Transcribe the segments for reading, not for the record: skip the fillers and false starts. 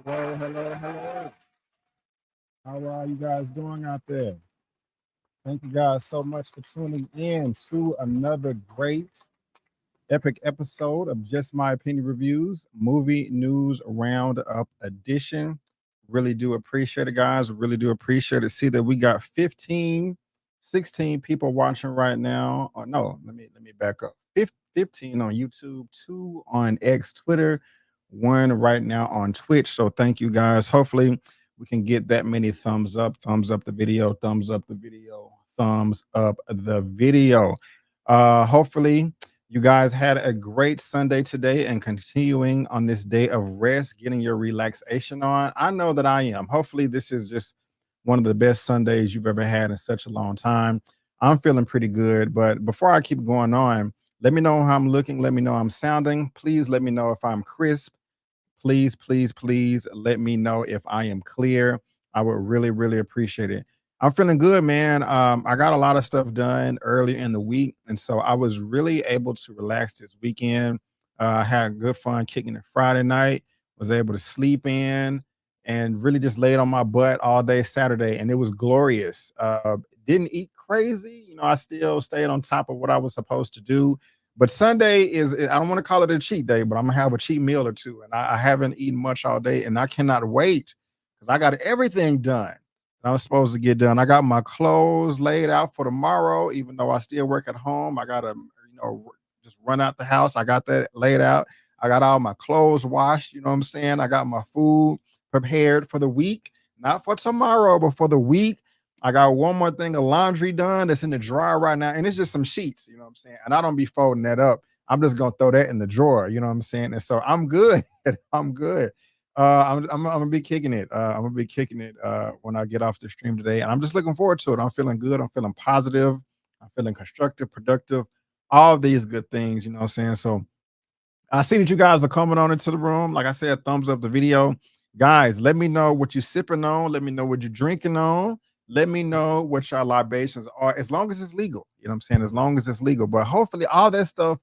Hello, hello, hello. How are you guys doing out there? Thank you guys so much for tuning in to another great epic episode of Just My Opinion Reviews, Movie News Roundup Edition. Really do appreciate it, guys. Really do appreciate it. See that we got 15, 16 people watching right now. Oh no, let me back up. 15 on YouTube, 2 on X Twitter, 1 right now on Twitch. So thank you guys. Hopefully we can get that many thumbs up the video, thumbs up the video, thumbs up the video. Hopefully you guys had a great Sunday today and continuing on this day of rest, getting your relaxation on. I know that I am. Hopefully, this is just one of the best Sundays you've ever had in such a long time. I'm feeling pretty good. But before I keep going on, let me know how I'm looking. Let me know how I'm sounding. Please let me know if I'm crisp. Please, please, please let me know if I am clear. I would really, really appreciate it. I'm feeling good, man. I got a lot of stuff done earlier in the week, and so I was really able to relax this weekend. Had good fun kicking it Friday night. Was able to sleep in and really just laid on my butt all day Saturday, and it was glorious. Didn't eat crazy, I still stayed on top of what I was supposed to do. But Sunday is, I don't want to call it a cheat day, but I'm gonna have a cheat meal or two. And I haven't eaten much all day, and I cannot wait because I got everything done that I was supposed to get done. I got my clothes laid out for tomorrow, even though I still work at home. I gotta, just run out the house. I got that laid out. I got all my clothes washed, you know what I'm saying? I got my food prepared for the week, not for tomorrow, but for the week. I got one more thing of laundry done that's in the dryer right now, and it's just some sheets, you know what I'm saying? And I don't be folding that up. I'm just gonna throw that in the drawer, you know what I'm saying? And so I'm good. I'm good. I'm gonna be kicking it. I'm gonna be kicking it when I get off the stream today, and I'm just looking forward to it. I'm feeling good. I'm feeling positive. I'm feeling constructive, productive, all of these good things. You know what I'm saying? So I see that you guys are coming on into the room. Like I said, thumbs up the video. Guys, let me know what you're sipping on. Let me know what you're drinking on. Let me know what your libations are, as long as it's legal. You know what I'm saying? As long as it's legal. But hopefully, all that stuff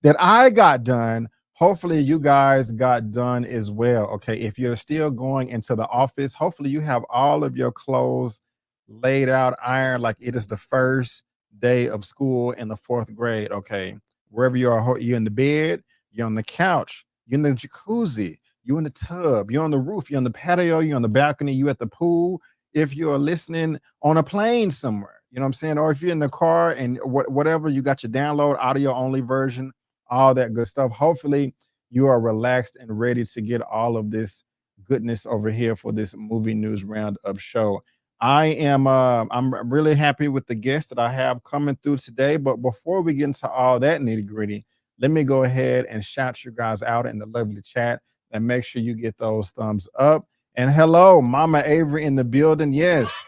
that I got done, hopefully, you guys got done as well. Okay. If you're still going into the office, hopefully, you have all of your clothes laid out, ironed like it is the first day of school in the fourth grade. Okay. Wherever you are, you're in the bed, you're on the couch, you're in the jacuzzi, you're in the tub, you're on the roof, you're on the patio, you're on the balcony, you at the pool. If you're listening on a plane somewhere, you know what I'm saying? Or if you're in the car and whatever, you got your download audio only version, all that good stuff. Hopefully, you are relaxed and ready to get all of this goodness over here for this movie news roundup show. I'm really happy with the guests that I have coming through today. But before we get into all that nitty gritty, let me go ahead and shout you guys out in the lovely chat and make sure you get those thumbs up. And hello, Mama Avery in the building. Yes,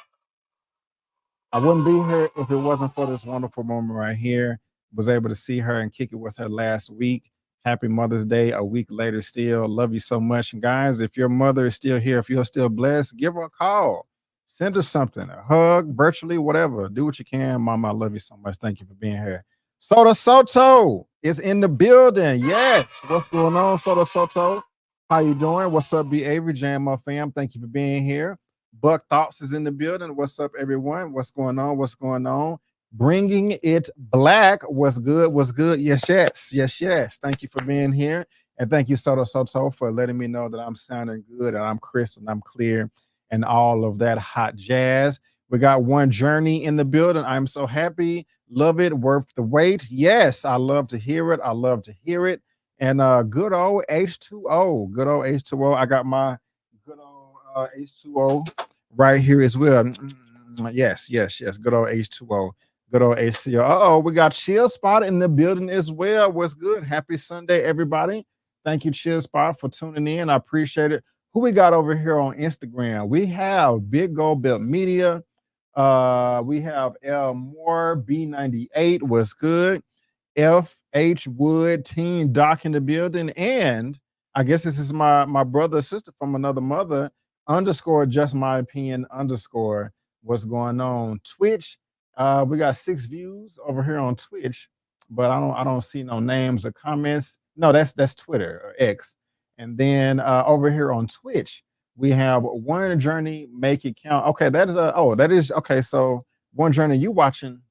I wouldn't be here if it wasn't for this wonderful moment right here. Was able to see her and kick it with her last week. Happy Mother's Day a week later still. Love you so much. And guys, if your mother is still here, if you're still blessed, give her a call. Send her something, a hug, virtually, whatever. Do what you can. Mama, I love you so much. Thank you for being here. Soda Soto is in the building. Yes. What's going on, Soda Soto? How you doing? What's up, B. Avery, Jam Up fam? Thank you for being here. Buck Thoughts is in the building. What's up, everyone? What's going on? What's going on? Bringing it black. What's good? What's good? Yes, yes, yes, yes. Thank you for being here. And thank you, Soto Soto, for letting me know that I'm sounding good and I'm crisp and I'm clear and all of that hot jazz. We got one Journey in the building. I'm so happy. Love it. Worth the wait. Yes, I love to hear it. I love to hear it. And good old H2O. Good old H2O. I got my good old H2O right here as well. Yes, yes, yes. Good old H2O. Good old HCO. Oh, we got Chill Spot in the building as well. What's good? Happy Sunday, everybody. Thank you, Chill Spot, for tuning in. I appreciate it. Who we got over here on Instagram? We have Big Gold Belt Media. We have L Moore, B98. What's good? F.H. Wood, Teen Doc in the building. And I guess this is my brother, sister from another mother, underscore just my opinion, underscore what's going on. Twitch. We got 6 views over here on Twitch, but I don't see no names or comments. No, that's Twitter or X. And then over here on Twitch, We have One Journey, Make It Count. Okay, that is okay. So One Journey, you are watching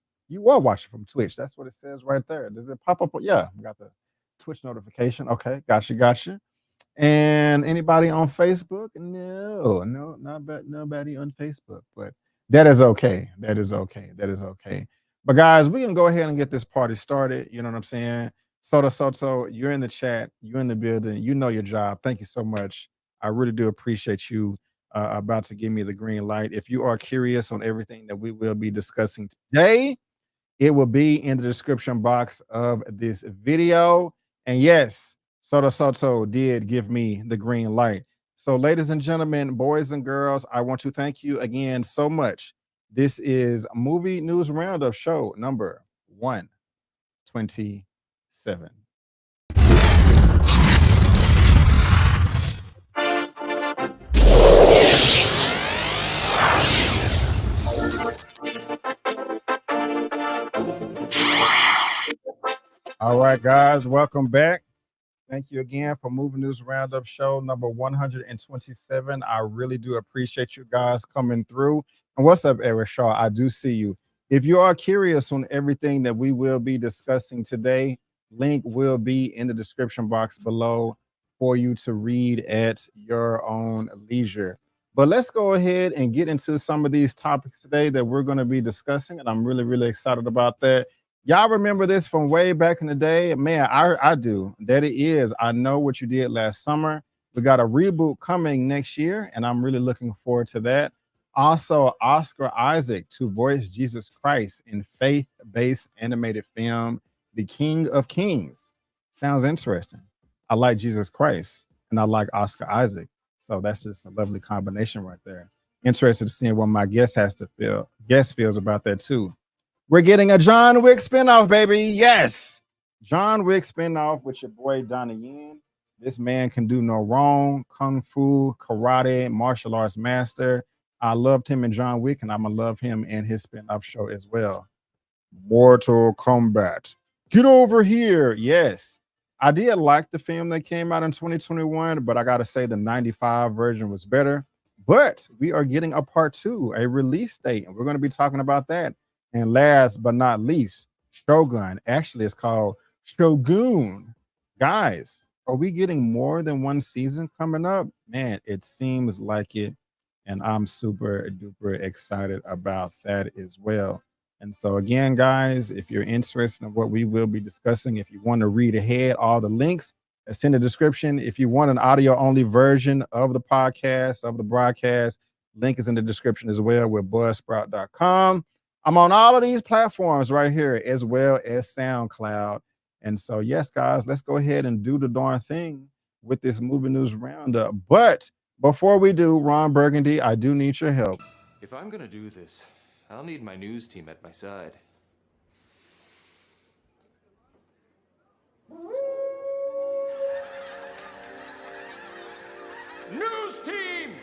from Twitch. That's what it says right there. Does it pop up? Yeah, we got the Twitch notification. Okay, gotcha. And anybody on Facebook? No, nobody on Facebook. But that is okay. That is okay. But guys, we can go ahead and get this party started. You know what I'm saying? Soto, you're in the chat. You're in the building. You know your job. Thank you so much. I really do appreciate you about to give me the green light. If you are curious on everything that we will be discussing today, it will be in the description box of this video. And yes, Soto did give me the green light. So, ladies and gentlemen, boys and girls, I want to thank you again so much. This is Movie News Roundup show number 127. All right, guys, welcome back. Thank you again for Movie News Roundup show number 127. I really do appreciate you guys coming through. And what's up, Eric Shaw? I do see you. If you are curious on everything that we will be discussing today, link will be in the description box below for you to read at your own leisure. But let's go ahead and get into some of these topics today that we're going to be discussing. And I'm really excited about that. Y'all remember this from way back in the day? Man, I do. That it is. I Know What You Did Last Summer. We got a reboot coming next year, and I'm really looking forward to that. Also, Oscar Isaac to voice Jesus Christ in faith-based animated film, The King of Kings. Sounds interesting. I like Jesus Christ, and I like Oscar Isaac. So that's just a lovely combination right there. Interested to see what my guest feels about that too. We're getting a John Wick spinoff, baby. Yes. John Wick spinoff with your boy Donnie Yen. This man can do no wrong. Kung Fu, karate, martial arts master. I loved him in John Wick, and I'm going to love him in his spinoff show as well. Mortal Kombat. Get over here. Yes. I did like the film that came out in 2021, but I got to say the 95 version was better. But we are getting a part 2, a release date, and we're going to be talking about that. And last but not least, Shogun. Actually, it's called Shogun. Guys, are we getting more than one season coming up? Man, it seems like it. And I'm super duper excited about that as well. And so again, guys, if you're interested in what we will be discussing, if you want to read ahead, all the links that's in the description. If you want an audio only version of the podcast, of the broadcast, link is in the description as well with buzzsprout.com. I'm on all of these platforms right here, as well as SoundCloud. And so, yes, guys, let's go ahead and do the darn thing with this movie news roundup. But before we do, Ron Burgundy, I do need your help. If I'm going to do this, I'll need my news team at my side. News team,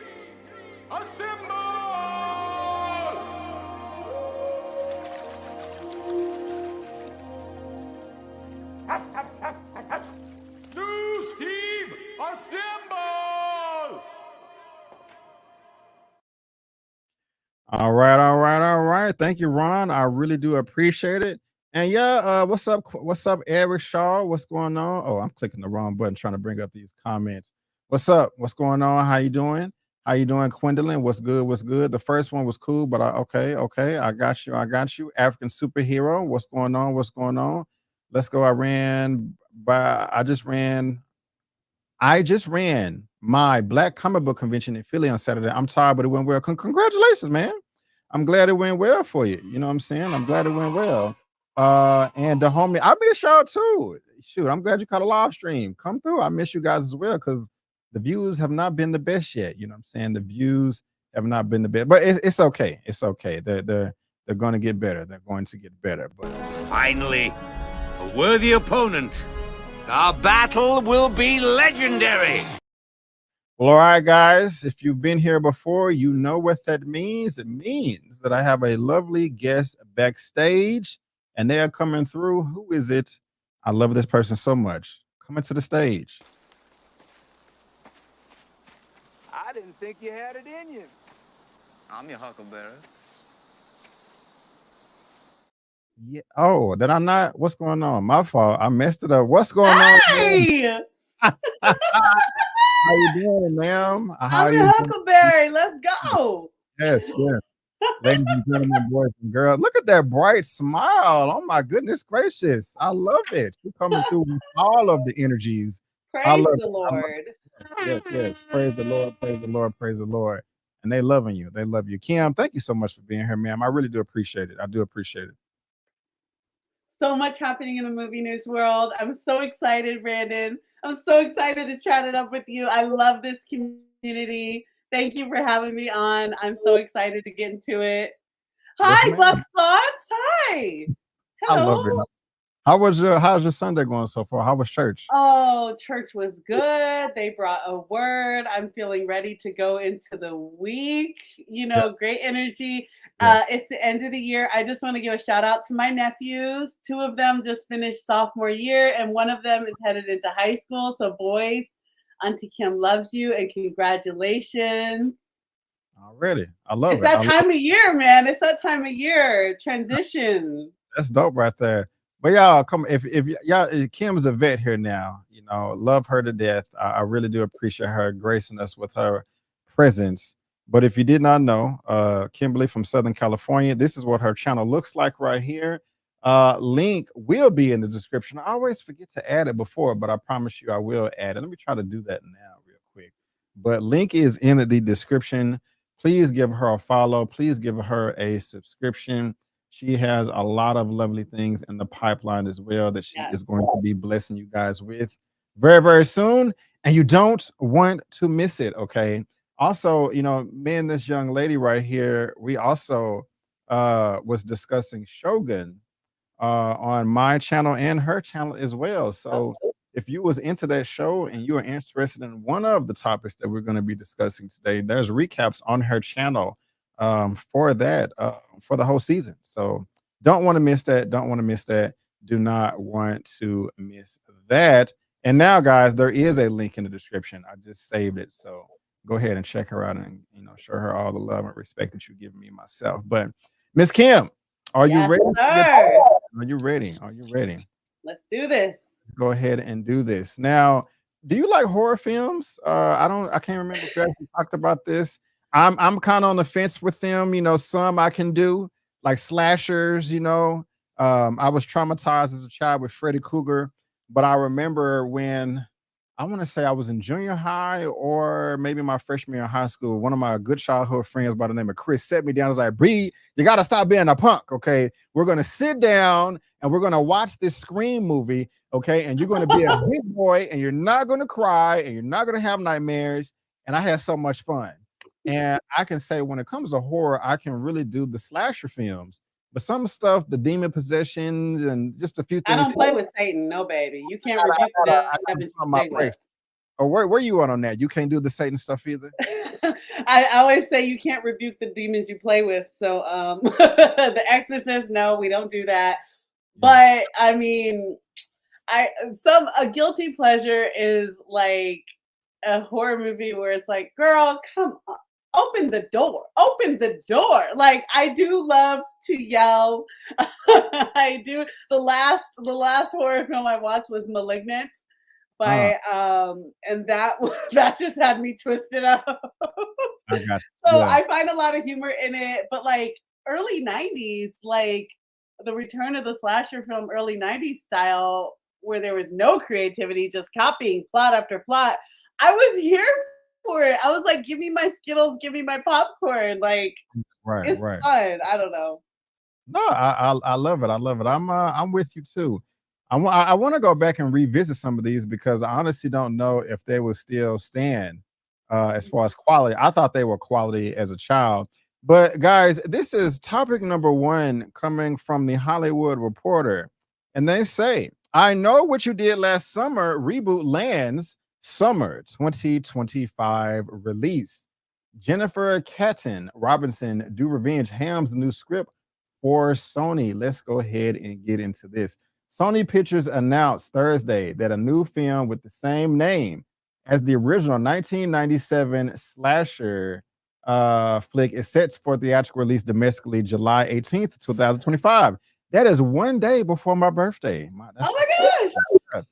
assemble! News team, assemble! All right. Thank you, Ron. I really do appreciate it. And yeah, what's up, Eric Shaw? What's going on? Oh, I'm clicking the wrong button trying to bring up these comments. What's up? What's going on? How you doing? How you doing, Quindolin? What's good? The first one was cool, but okay. I got you. African superhero. What's going on? Let's go. I just ran my Black Comic Book Convention in Philly on Saturday. I'm tired, but it went well. Congratulations, man. I'm glad it went well for you. You know what I'm saying? I'm glad it went well. And the homie, I miss y'all too. Shoot, I'm glad you caught a live stream. Come through. I miss you guys as well because the views have not been the best yet. You know what I'm saying? The views have not been the best, but it's okay. It's okay. They're going to get better. They're going to get better. But finally, a worthy opponent. Our battle will be legendary. Well, all right, guys. If you've been here before, you know what that means. It means that I have a lovely guest backstage, and they are coming through. Who is it? I love this person so much. Coming to the stage. I didn't think you had it in you. I'm your huckleberry. Yeah. Oh, did I not? What's going on? My fault. I messed it up. What's going on? Hey, How you doing, ma'am? How I'm are your you doing? Huckleberry. Let's go. Yes, yes. Ladies and gentlemen, boys and girls, look at that bright smile. Oh my goodness gracious. I love it. You're coming through with all of the energies. I Praise love the it. I love Lord. it. Yes, yes. Praise the Lord, praise the Lord, praise the Lord. And they loving you. They love you. Kim, thank you so much for being here, ma'am. I really do appreciate it. I do appreciate it. So much happening in the movie news world. I'm so excited, Brandon. I'm so excited to chat it up with you. I love this community. Thank you for having me on. I'm so excited to get into it. Yes, Hi, ma'am. Buck Thoughts. Hi. I Hello. love it. How's your Sunday going so far? How was church? Oh, church was good. They brought a word. I'm feeling ready to go into the week. Yeah, Great energy. yeah. It's the end of the year. I just want to give a shout out to my nephews. Two of them just finished sophomore year, and one of them is headed into high school. So, boys, Auntie Kim loves you, and congratulations. Already. I love It's it. that time of year, man. It's that time of year. Transition. That's dope right there. But y'all, come if y'all, Kim's a vet here now. Love her to death. I really do appreciate her gracing us with her presence. But if you did not know, Kimberly from Southern California, this is what her channel looks like right here. Link will be in the description. I always forget to add it before, but I promise you I will add it. Let me try to do that now real quick. But link is in the description. Please give her a follow. Please give her a subscription. She has a lot of lovely things in the pipeline as well that she Yes. is going to be blessing you guys with very, very soon. And you don't want to miss it. Okay. Also, me and this young lady right here, we also was discussing Shogun on my channel and her channel as well. So if you was into that show and you are interested in one of the topics that we're going to be discussing today, there's recaps on her channel for that for the whole season. So don't want to miss that. Don't want to miss that. Do not want to miss that. And now, guys, there is a link in the description. I just saved it. So go ahead and check her out and show her all the love and respect that you give me myself. But Miss Kim, are you Yes, ready? sir. Are you ready? Are you ready? Let's do this. Go ahead and do this. Now, do you like horror films? I can't remember if you actually talked about this. I'm kind of on the fence with them. Some I can do, like slashers, I was traumatized as a child with Freddy Krueger, but I remember when I want to say I was in junior high or maybe my freshman year in high school. One of my good childhood friends by the name of Chris set me down. I was like, Bree, you got to stop being a punk. Okay. We're going to sit down and we're going to watch this Scream movie. Okay. And you're going to be a big boy and you're not going to cry and you're not going to have nightmares. And I had so much fun. And I can say when it comes to horror, I can really do the slasher films. But some stuff, the demon possessions and just a few I things. don't play with Satan, no, baby. You can't I rebuke the gotta devils put you my play brakes. with. Or where you on that? You can't do the Satan stuff either. I always say you can't rebuke the demons you play with. So the exorcist, no, we don't do that. But I mean, a guilty pleasure is like a horror movie where it's like, girl, come on, open the door, open the door. Like I do love to yell. I do. The last horror film I watched was Malignant. And that that just had me twisted up. I got you. So Yeah. I find a lot of humor in it, but like early 90s, like the return of the slasher film, early 90s style, where there was no creativity, just copying plot after plot. I was here for it. I was like, give me my Skittles, give me my popcorn. Like Right, it's right. fun. I don't know. No, I love it. I love it. I'm with you too. I want to go back and revisit some of these because I honestly don't know if they will still stand as far as quality. I thought they were quality as a child. But guys, this is topic number 1 coming from the Hollywood Reporter. And they say, I know what you did last summer. Reboot lands summer 2025 release. Jennifer Catton Robinson Do Revenge hams the new script for Sony. Let's go ahead and get into this. Sony Pictures announced Thursday that a new film with the same name as the original 1997 slasher flick is set for theatrical release domestically July 18th, 2025. That is one day before my birthday. Oh my gosh!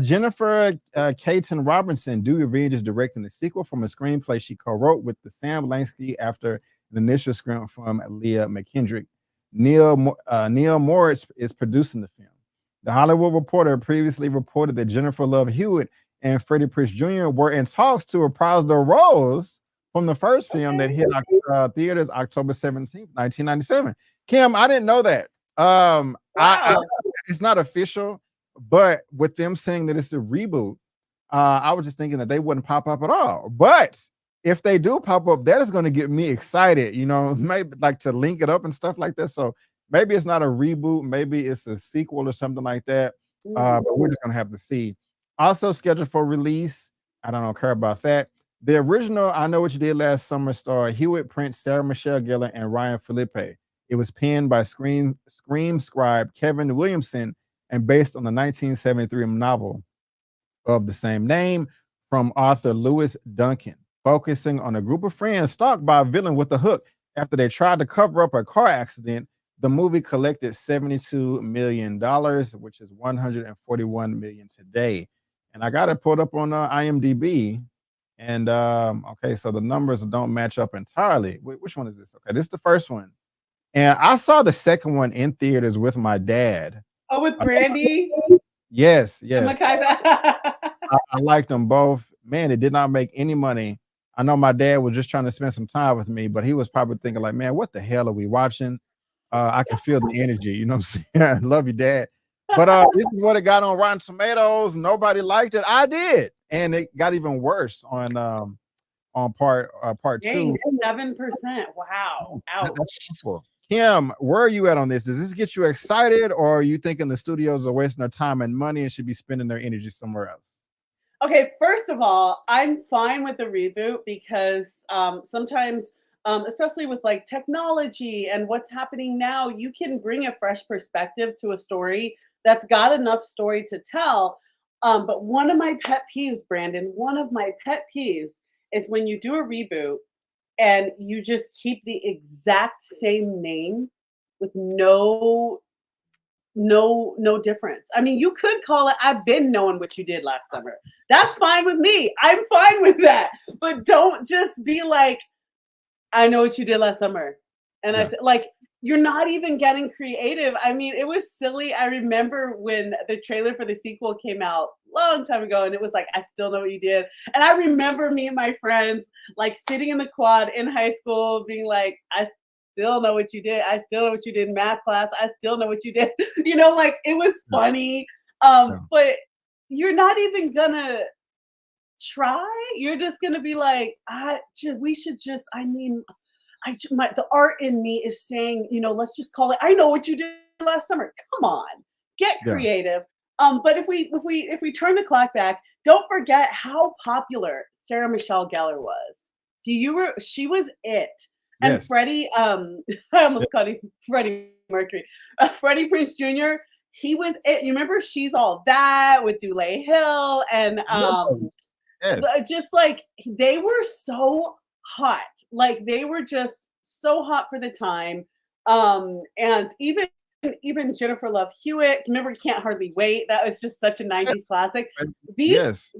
Jennifer Caton Robinson, Do Revenge, is directing the sequel from a screenplay she co-wrote with the Sam Lansky after the initial script from Leah McKendrick. Neil Moritz is producing the film. The Hollywood Reporter previously reported that Jennifer Love Hewitt and Freddie Prinze Jr. were in talks to reprise their roles from the first film that hit theaters October 17th, 1997. Kim, I didn't know that. Wow. It's not official, but with them saying that it's a reboot, I was just thinking that they wouldn't pop up at all. But if they do pop up, that is going to get me excited, you know, maybe like to link it up and stuff like that. So maybe it's not a reboot, maybe it's a sequel or something like that. But we're just gonna have to see. Also scheduled for release, I don't care about that. The original I Know What You Did Last Summer star Hewitt Prince, Sarah Michelle Gellar, and Ryan Philippe. It was penned by Scream scribe Kevin Williamson and based on the 1973 novel of the same name from author Lewis Duncan, focusing on a group of friends stalked by a villain with a hook after they tried to cover up a car accident. The movie collected $72 million, which is $141 million today. And I got it pulled up on IMDb. And okay, so the numbers don't match up entirely. Which one is this? Okay, this is the first one. And I saw the second one in theaters with my dad. Oh, with Brandy? Yes. I liked them both. Man, it did not make any money. I know my dad was just trying to spend some time with me, but he was probably thinking like, man, what the hell are we watching? I can feel the energy, you know what I'm saying? Love you, Dad. But this is what it got on Rotten Tomatoes. Nobody liked it. I did. And it got even worse on part two. 7%. Wow. Ouch. Kim, where are you at on this? Does this get you excited, or are you thinking the studios are wasting their time and money and should be spending their energy somewhere else? Okay, first of all, I'm fine with the reboot because sometimes, especially with like technology and what's happening now, you can bring a fresh perspective to a story that's got enough story to tell. But one of my pet peeves, Brandon, is when you do a reboot and you just keep the exact same name with no difference. I mean, you could call it I've Been Knowing What You Did Last Summer. That's fine with me. I'm fine with that. But don't just be like, I Know What You Did Last Summer. And I said, like, you're not even getting creative. I mean, it was silly. I remember when the trailer for the sequel came out a long time ago, and it was like, I Still Know What You Did. And I remember me and my friends like sitting in the quad in high school being like, I still know what you did. I still know what you did in math class. I still know what you did. You know, like it was funny. But you're not even gonna try. You're just gonna be like, the art in me is saying, you know, let's just call it I Know What You Did Last Summer. Come on, get creative. But if we turn the clock back, don't forget how popular Sarah Michelle Gellar was. She was it. And Freddie, I almost called him Freddie Mercury. Freddie Prinze Jr., he was it. You remember She's All That with Dule Hill and just like they were so hot. Like they were just so hot for the time. And even Jennifer Love Hewitt, remember Can't Hardly Wait? That was just such a 90s classic. These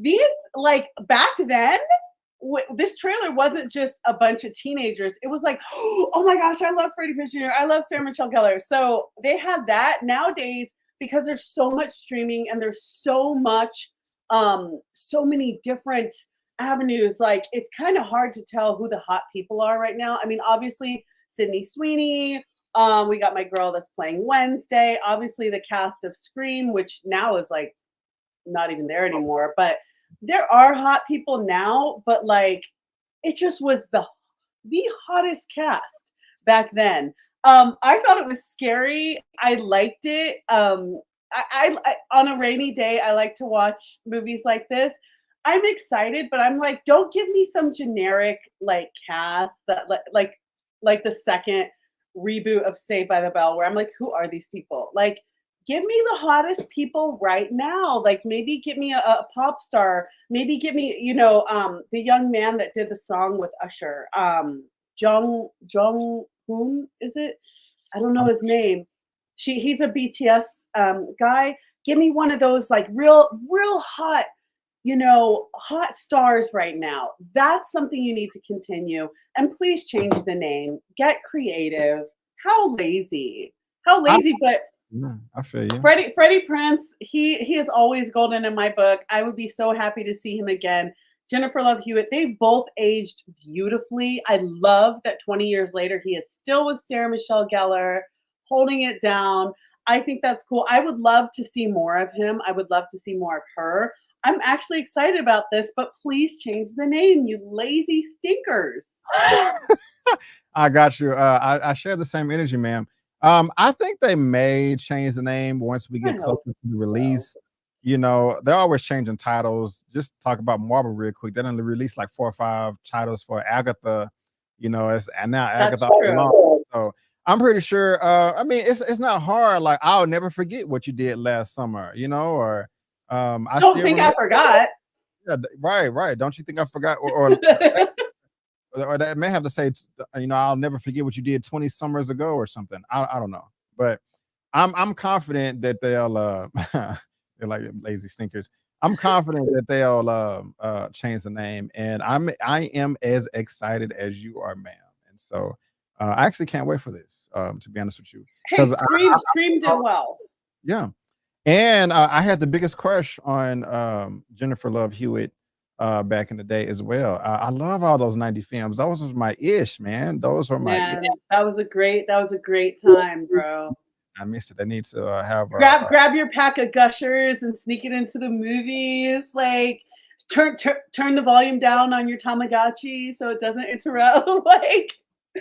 like back then, this trailer wasn't just a bunch of teenagers. It was like, oh my gosh, I love Freddie Prinze Jr. I love Sarah Michelle Gellar. So they had that. Nowadays, because there's so much streaming and there's so many different avenues, like it's kind of hard to tell who the hot people are right now. I mean, obviously, Sydney Sweeney. We got my girl that's playing Wednesday. Obviously, the cast of Scream, which now is like not even there anymore. But there are hot people now, but like it just was the hottest cast back then. I thought it was scary. I liked it. I on a rainy day, I like to watch movies like this. I'm excited, but I'm like, don't give me some generic like cast that like the second reboot of Saved by the Bell, where I'm like, who are these people? Like, give me the hottest people right now. Like maybe get me a pop star. Maybe get me, the young man that did the song with Usher. Jung Hoon, is it? I don't know I'm his name. He's a BTS guy. Give me one of those like real hot, hot stars right now. That's something you need to continue. And please change the name. Get creative. How lazy. How I, lazy, but yeah, I feel you. Freddie Prince, he is always golden in my book. I would be so happy to see him again. Jennifer Love Hewitt, they've both aged beautifully. I love that 20 years later he is still with Sarah Michelle Gellar, holding it down. I think that's cool. I would love to see more of him. I would love to see more of her. I'm actually excited about this, but please change the name, you lazy stinkers. I got you. I share the same energy, ma'am. I think they may change the name once we I get closer hope to the so. release. They're always changing titles. Just talk about Marvel real quick. They done released like 4 or 5 titles for Agatha. And now That's Agatha all true. along. So I'm pretty sure. I mean, it's not hard. Like I'll never forget what you did last summer. Or I Don't still think I remember. forgot. Yeah, right. Don't you think I forgot? Or that may have to say, I'll never forget what you did 20 summers ago or something. I don't know, but I'm confident that they'll they're like lazy stinkers. I'm confident that they'll change the name, and I am as excited as you are, ma'am. And so I actually can't wait for this. To be honest with you, Hey, because Scream did well. yeah, and I had the biggest crush on Jennifer Love Hewitt back in the day as well. I love all those 90 films. Those was my ish, man. Those were my ish. Man, that was a great time, bro. I miss it. I need to have Grab your pack of gushers and sneak it into the movies. Like turn the volume down on your Tamagotchi so it doesn't interrupt.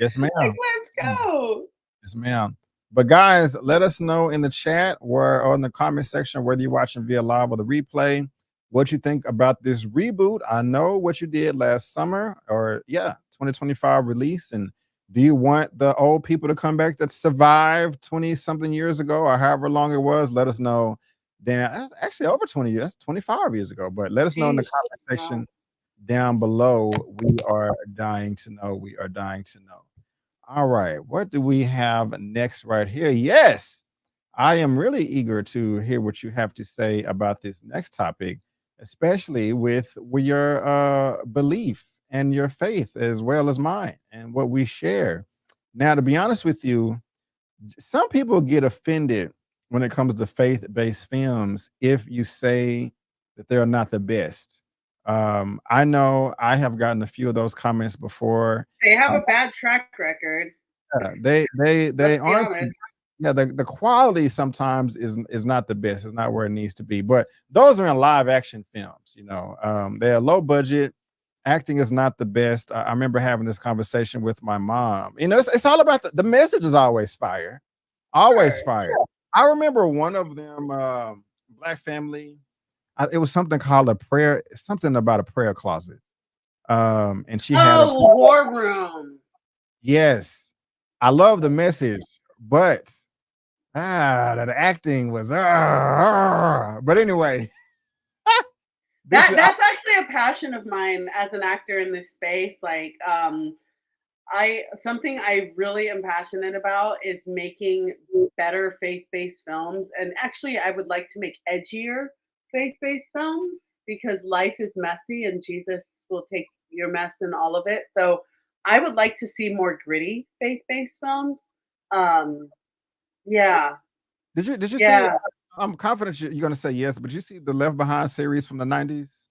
yes, ma'am. Let's go. Yes, ma'am. But guys, let us know in the chat or in the comment section whether you're watching via live or the replay, what you think about this reboot. I know what you did last summer, or 2025 release. And do you want the old people to come back that survived 20 something years ago or however long it was? Let us know. That's actually over 20 years. That's 25 years ago. But let us know in the comment section down below. We are dying to know. We are dying to know. All right, what do we have next right here? Yes, I am really eager to hear what you have to say about this next topic, especially with your belief and your faith as well as mine and what we share. Now, to be honest with you, some people get offended when it comes to faith-based films if you say that they're not the best. I know I have gotten a few of those comments before. They have a bad track record. They Let's be aren't. honest. Yeah, the quality sometimes is not the best. It's not where it needs to be. But those are in live action films. They're low budget. Acting is not the best. I remember having this conversation with my mom. It's all about the message is always fire, always fire. I remember one of them, Black Family. It was something called a prayer, something about a prayer closet. And she had a War Room. yes. I love the message, but the acting was but anyway. That's actually a passion of mine as an actor in this space. Like something I really am passionate about is making better faith-based films. And actually I would like to make edgier faith-based films because life is messy and Jesus will take your mess and all of it. So I would like to see more gritty faith-based films. Yeah. Did you Yeah. see? I'm confident you're going to say yes, but you see the Left Behind series from the 90s?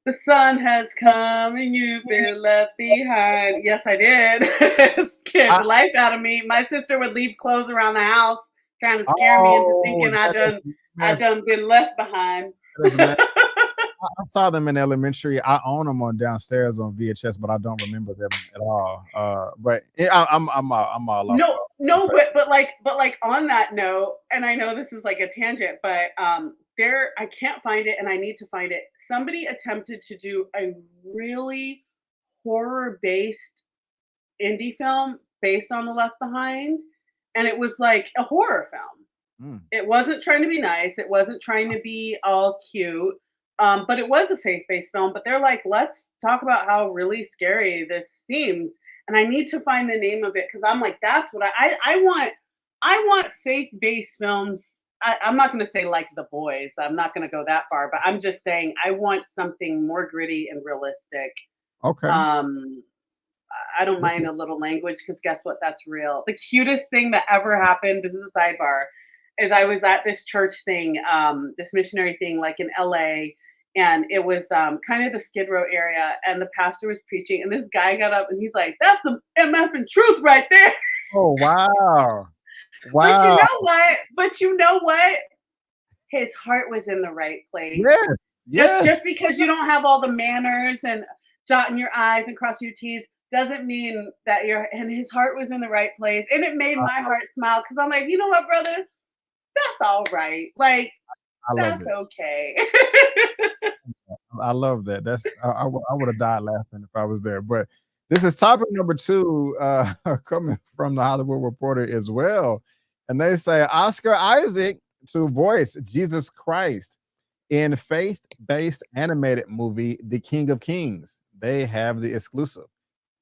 The sun has come and you've been left behind. Yes, I did. It scared the life out of me. My sister would leave clothes around the house trying to scare me into thinking I done been left behind. I saw them in elementary. I own them on downstairs on VHS, but I don't remember them at all. But I'm all off. No, but like on that note, and I know this is like a tangent, but I can't find it, and I need to find it. Somebody attempted to do a really horror-based indie film based on the Left Behind, and it was like a horror film. Mm. It wasn't trying to be nice. It wasn't trying to be all cute. But it was a faith-based film. But they're like, let's talk about how really scary this seems. And I need to find the name of it because I'm like, that's what I want. I want faith-based films. I'm not going to say like The Boys. I'm not going to go that far. But I'm just saying I want something more gritty and realistic. Okay. Um, I don't mind a little language because guess what? That's real. The cutest thing that ever happened, this is a sidebar, is I was at this church thing, this missionary thing, like in LA, and it was kind of the Skid Row area, and the pastor was preaching, and this guy got up and he's like, "That's the MF and truth right there." Oh wow. But you Wow. know what? But you know what? His heart was in the right place. Yes. Just Yes. because you don't have all the manners and dotting your I's and crossing your T's doesn't mean that and his heart was in the right place. And it made my heart smile because I'm like, you know what, brother? That's all right. Like, I love that's this. okay. I love that. I would have died laughing if I was there. But this is topic number 2, coming from the Hollywood Reporter as well. And they say Oscar Isaac to voice Jesus Christ in faith-based animated movie The King of Kings. They have the exclusive.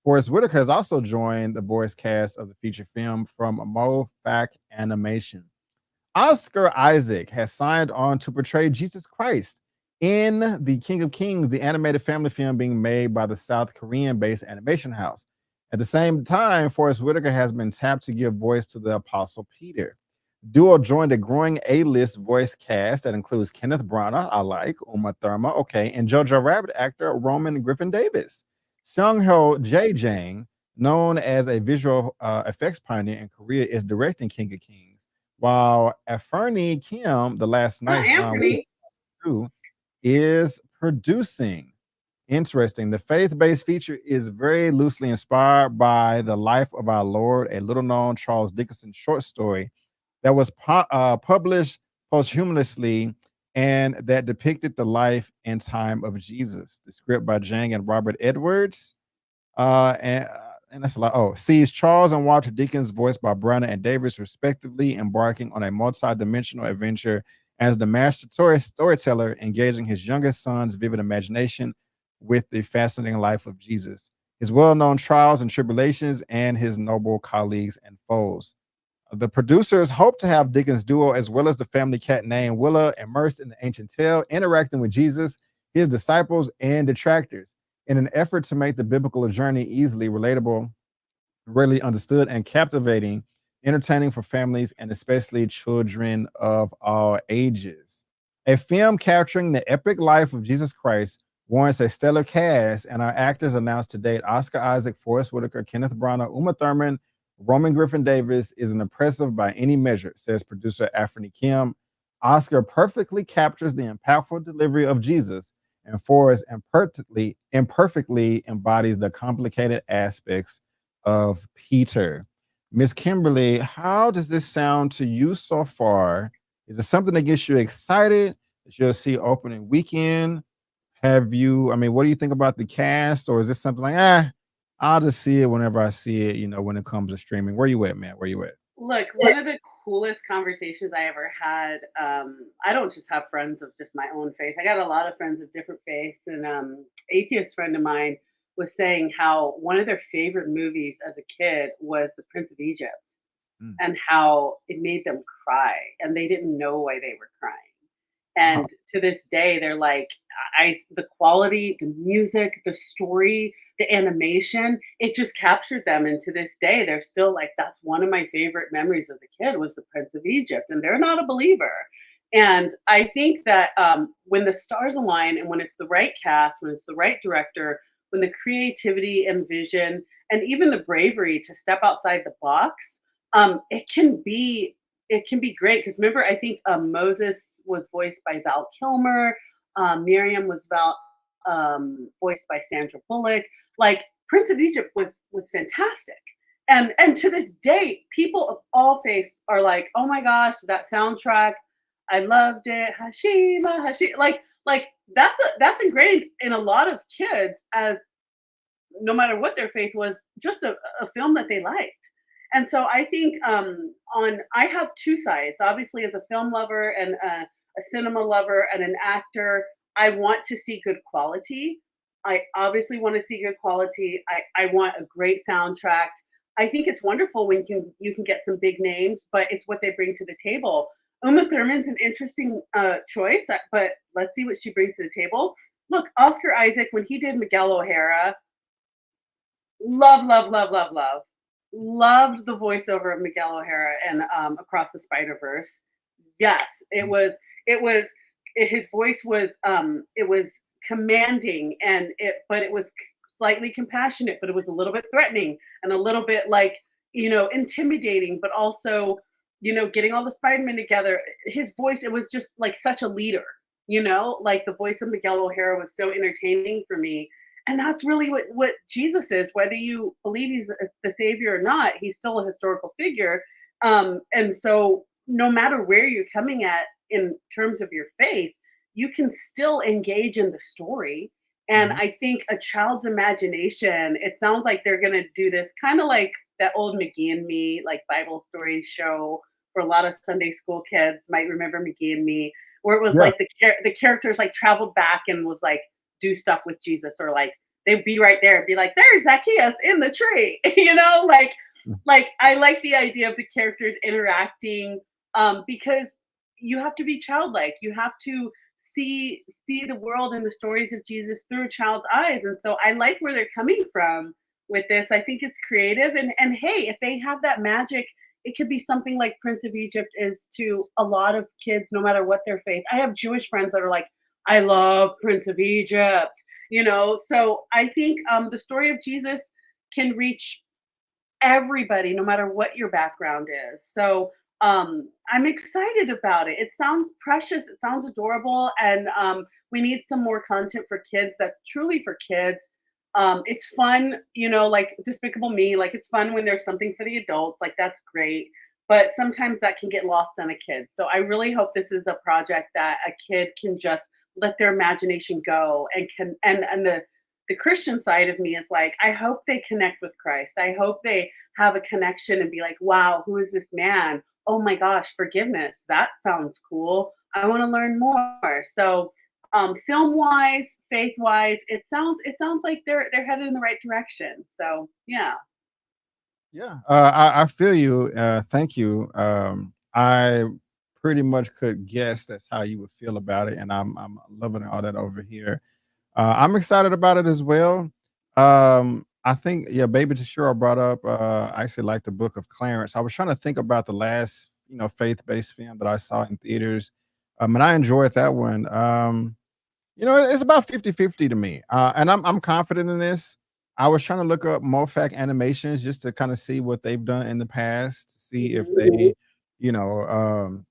Forrest Whitaker has also joined the voice cast of the feature film from MoFac Animation. Oscar Isaac has signed on to portray Jesus Christ in The King of Kings, the animated family film being made by the South Korean-based animation house. At the same time, Forrest Whitaker has been tapped to give voice to the Apostle Peter. Duo joined a growing A-list voice cast that includes Kenneth Branagh, I like, Uma Thurman, okay, and Jojo Rabbit actor Roman Griffin Davis. Sung-ho Jae-jang, known as a visual effects pioneer in Korea, is directing King of Kings, while Aferni Kim, the last night's John Wick 2, is producing. Interesting. The faith-based feature is very loosely inspired by the life of our Lord, a little-known Charles Dickens short story that was published posthumously and that depicted the life and time of Jesus. The script by Jang and Robert Edwards. And that's a lot. Oh, sees Charles and Walter Dickens, voiced by Branagh and Davis, respectively, embarking on a multi-dimensional adventure as the master storyteller, engaging his youngest son's vivid imagination with the fascinating life of Jesus, his well-known trials and tribulations, and his noble colleagues and foes. The producers hope to have Dickens' duo, as well as the family cat named Willa, immersed in the ancient tale, interacting with Jesus, his disciples, and detractors, in an effort to make the biblical journey easily relatable, readily understood, and captivating, entertaining for families and especially children of all ages. A film capturing the epic life of Jesus Christ warrants a stellar cast, and our actors announced to date: Oscar Isaac, Forrest Whitaker, Kenneth Branagh, Uma Thurman, Roman Griffin Davis is an impressive by any measure, says producer Aferni Kim. Oscar perfectly captures the impactful delivery of Jesus, and Forrest imperfectly embodies the complicated aspects of Peter. Miss Kimberly, how does this sound to you so far? Is it something that gets you excited that you'll see opening weekend? What do you think about the cast? Or is this something like, I'll just see it whenever I see it, when it comes to streaming? Where you at, man? Where you at? Look, one of the coolest conversations I ever had. I don't just have friends of just my own faith. I got a lot of friends of different faiths, and atheist friend of mine was saying how one of their favorite movies as a kid was The Prince of Egypt, and how it made them cry, and they didn't know why they were crying. And to this day, they're like, the quality, the music, the story, the animation, it just captured them. And to this day, they're still like, that's one of my favorite memories as a kid was The Prince of Egypt. And they're not a believer. And I think that when the stars align and when it's the right cast, when it's the right director, when the creativity and vision and even the bravery to step outside the box, it can be great. Because remember, I think Moses was voiced by Val Kilmer. Miriam was voiced by Sandra Bullock. Like Prince of Egypt was fantastic. And to this day, people of all faiths are like, oh my gosh, that soundtrack, I loved it. Hashima, Hashima. Like that's ingrained in a lot of kids as no matter what their faith was, just a film that they liked. And so I think I have two sides. Obviously, as a film lover and a cinema lover and an actor, I want to see good quality. I obviously want to see good quality. I want a great soundtrack. I think it's wonderful when you can get some big names, but it's what they bring to the table. Uma Thurman's an interesting choice, but let's see what she brings to the table. Look, Oscar Isaac, when he did Miguel O'Hara, love, love, love, love, love. Loved the voiceover of Miguel O'Hara and Across the Spider-Verse. Yes, his voice was it was commanding but it was slightly compassionate, but it was a little bit threatening and a little bit like, intimidating, but also, getting all the Spider-Man together. His voice, it was just like such a leader, like the voice of Miguel O'Hara was so entertaining for me. And that's really what Jesus is, whether you believe he's the savior or not, he's still a historical figure. And so no matter where you're coming at in terms of your faith, you can still engage in the story. And I think a child's imagination, it sounds like they're going to do this kind of like that old McGee and Me, like Bible stories show for a lot of Sunday school kids might remember McGee and Me, where it was like the characters like traveled back and was like, do stuff with Jesus, or like they'd be right there and be like, there's Zacchaeus in the tree, like I like the idea of the characters interacting, because you have to be childlike. You have to see the world and the stories of Jesus through a child's eyes. And so I like where they're coming from with this. I think it's creative, and hey, if they have that magic, it could be something like Prince of Egypt is to a lot of kids, no matter what their faith. I have Jewish friends that are like, I love Prince of Egypt, So I think the story of Jesus can reach everybody, no matter what your background is. So I'm excited about it. It sounds precious. It sounds adorable. And we need some more content for kids that's truly for kids. It's fun, like Despicable Me, like it's fun when there's something for the adults, like that's great. But sometimes that can get lost on a kid. So I really hope this is a project that a kid can just let their imagination go and the Christian side of me is like, I hope they connect with Christ. I hope they have a connection and be like, wow, who is this man? Oh my gosh, forgiveness. That sounds cool. I want to learn more. So film wise, faith wise, it sounds like they're headed in the right direction. So yeah. Yeah, I feel you. Thank you. I pretty much could guess that's how you would feel about it, and I'm loving all that over here. I'm excited about it as well. I think, yeah, Baby Tashura brought up. I actually like the Book of Clarence. I was trying to think about the last, faith-based film that I saw in theaters, and I enjoyed that one. It's about 50-50 to me, and I'm confident in this. I was trying to look up Mofac Animations just to kind of see what they've done in the past, see if they, you know, um,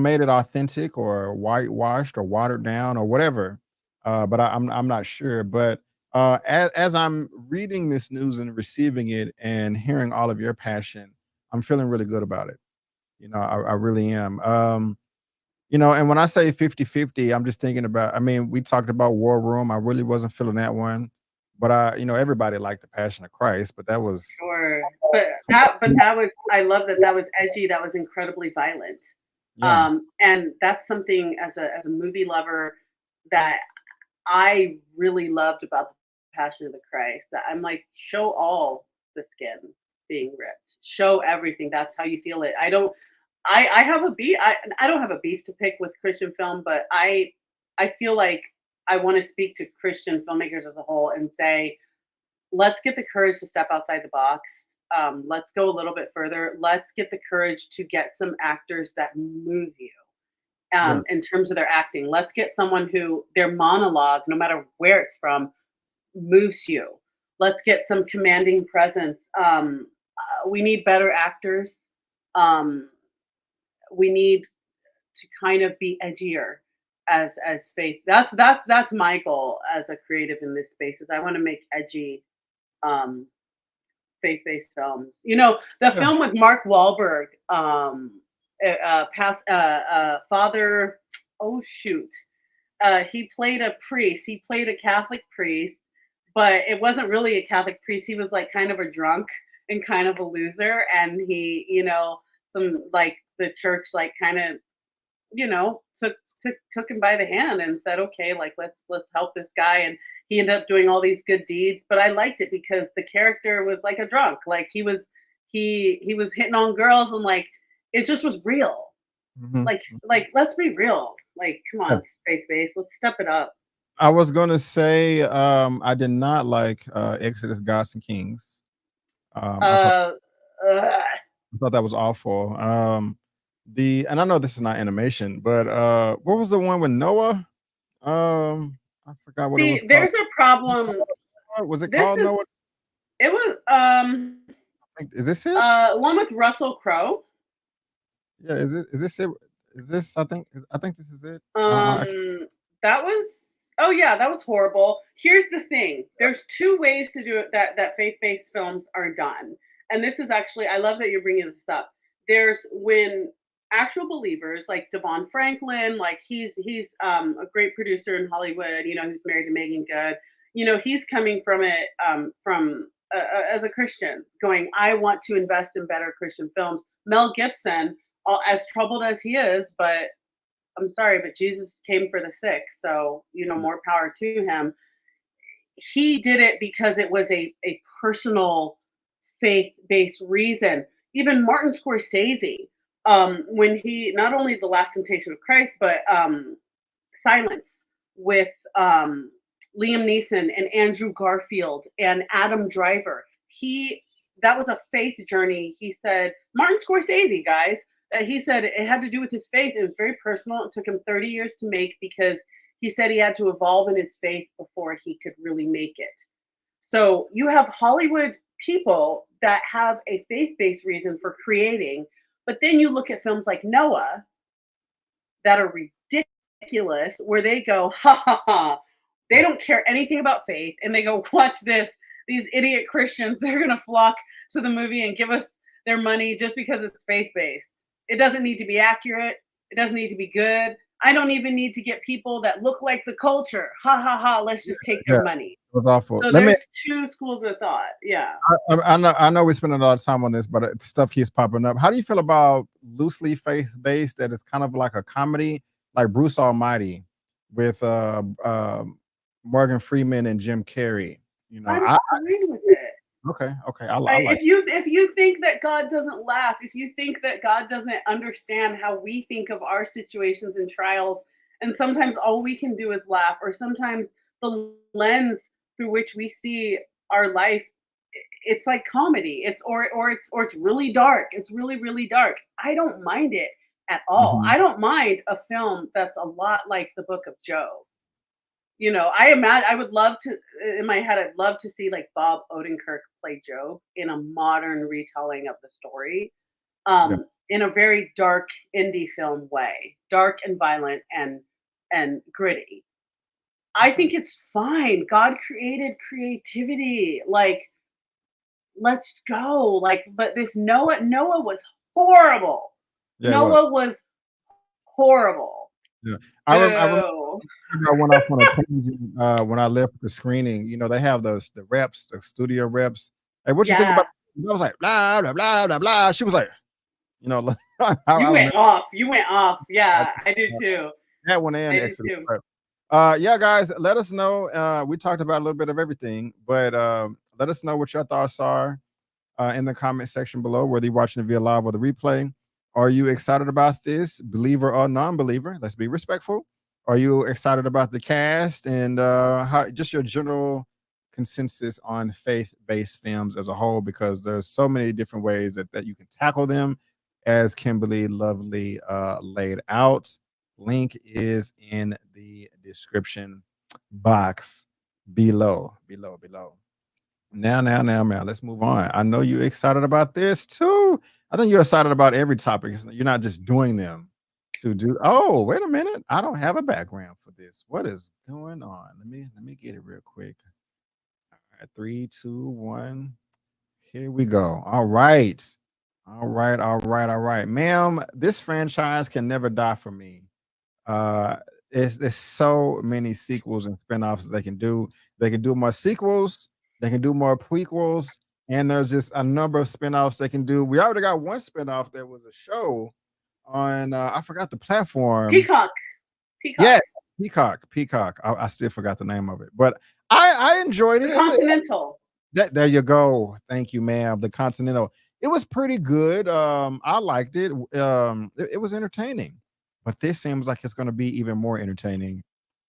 made it authentic or whitewashed or watered down or whatever. But I'm not sure. But as I'm reading this news and receiving it and hearing all of your passion, I'm feeling really good about it. I really am. And when I say 50-50, I'm just thinking about, I mean, we talked about War Room. I really wasn't feeling that one. But everybody liked the Passion of Christ, but that was Sure. But that was, I love that was edgy, that was incredibly violent. yeah. And that's something as a movie lover that I really loved about the Passion of the Christ. That I'm like, show all the skin being ripped, show everything. That's how you feel it. I have a beef. I don't have a beef to pick with Christian film, but I feel like I want to speak to Christian filmmakers as a whole and say, let's get the courage to step outside the box. Let's go a little bit further. Let's get the courage to get some actors that move you Yeah. in terms of their acting. Let's get someone who their monologue, no matter where it's from, moves you. Let's get some commanding presence. We need better actors. Um, we need to kind of be edgier as faith. That's my goal as a creative in this space. Is I want to make edgy um, faith-based films. The Yeah. film with Mark Wahlberg, Father. Oh shoot, he played a priest. He played a Catholic priest, but it wasn't really a Catholic priest. He was like kind of a drunk, and kind of a loser, and he, some like the church like kind of, took him by the hand and said, okay, like let's help this guy, and he ended up doing all these good deeds. But I liked it because the character was like a drunk, like he was hitting on girls, and like it just was real. Like let's be real. Like, come on, faith based. Let's step it up. I was gonna say I did not like Exodus Gods and Kings. I thought that was awful. And I know this is not animation, but what was the one with Noah? I forgot what it was See, there's called. a problem. Was it This called is Noah? it was Is this it? one with Russell Crowe. Yeah, is this it? Is this I think this is it. I can't- That was, oh yeah, that was horrible. Here's the thing. There's two ways to do it that faith-based films are done. And this is actually, I love that you're bringing this up. There's when actual believers like Devon Franklin, like he's a great producer in Hollywood, who's married to Megan Good. He's coming from it from as a Christian, going, I want to invest in better Christian films. Mel Gibson, as troubled as he is, but I'm sorry, but Jesus came for the sick. So, more power to him. He did it because it was a personal faith-based reason. Even Martin Scorsese, when he, not only The Last Temptation of Christ, but Silence with Liam Neeson and Andrew Garfield and Adam Driver. That was a faith journey. He said, Martin Scorsese, guys, he said it had to do with his faith. It was very personal. It took him 30 years to make because he said he had to evolve in his faith before he could really make it. So you have Hollywood people that have a faith-based reason for creating, but then you look at films like Noah that are ridiculous, where they go, ha ha ha, they don't care anything about faith, and they go, watch this. These idiot Christians, they're going to flock to the movie and give us their money just because it's faith-based. It doesn't need to be accurate. It doesn't need to be good. I don't even need to get people that look like the culture. Ha ha ha. Let's just take their money. It was awful. So there's two schools of thought. Yeah. I know we spend a lot of time on this, but stuff keeps popping up. How do you feel about loosely faith-based that is kind of like a comedy, like Bruce Almighty with Morgan Freeman and Jim Carrey? I'm agreeing with it. Okay. I like if you think that God doesn't laugh, if you think that God doesn't understand how we think of our situations and trials, and sometimes all we can do is laugh, or sometimes the lens through which we see our life, it's like comedy. It's really dark. It's really, really dark. I don't mind it at all. I don't mind a film that's a lot like the Book of Job. I would love to, in my head, I'd love to see like Bob Odenkirk play Job in a modern retelling of the story, in a very dark indie film way, dark and violent and gritty. I think it's fine. God created creativity. Like, let's go. Like, but this Noah was horrible. Yeah, Noah was horrible. Yeah. I remember I went off on a tangent when I left the screening. They have the reps, the studio reps. Hey, what you think about? I was like, blah blah blah blah blah. She was like, you went off. You went off. Yeah, I did too. That one and Exodus Prep. Yeah, guys, let us know. We talked about a little bit of everything, but let us know what your thoughts are in the comment section below, whether you're watching it via live or the replay. Are you excited about this, believer or non-believer? Let's be respectful. Are you excited about the cast and just your general consensus on faith-based films as a whole? Because there's so many different ways that you can tackle them, as Kimberly lovely laid out. Link is in the description box below. Now, let's move on. I know you're excited about this too. I think you're excited about every topic. You're not just doing them to do. Oh, wait a minute. I don't have a background for this. What is going on? Let me get it real quick. All right, 3, 2, 1. Here we go. All right. Ma'am, this franchise can never die for me. There's so many sequels and spinoffs that they can do. They can do more sequels. They can do more prequels. And there's just a number of spinoffs they can do. We already got one spinoff that was a show on I forgot the platform. Peacock. Yeah, Peacock. I still forgot the name of it, but I enjoyed it. The Continental. There you go. Thank you, ma'am. The Continental. It was pretty good. I liked it. It was entertaining, but this seems like it's going to be even more entertaining,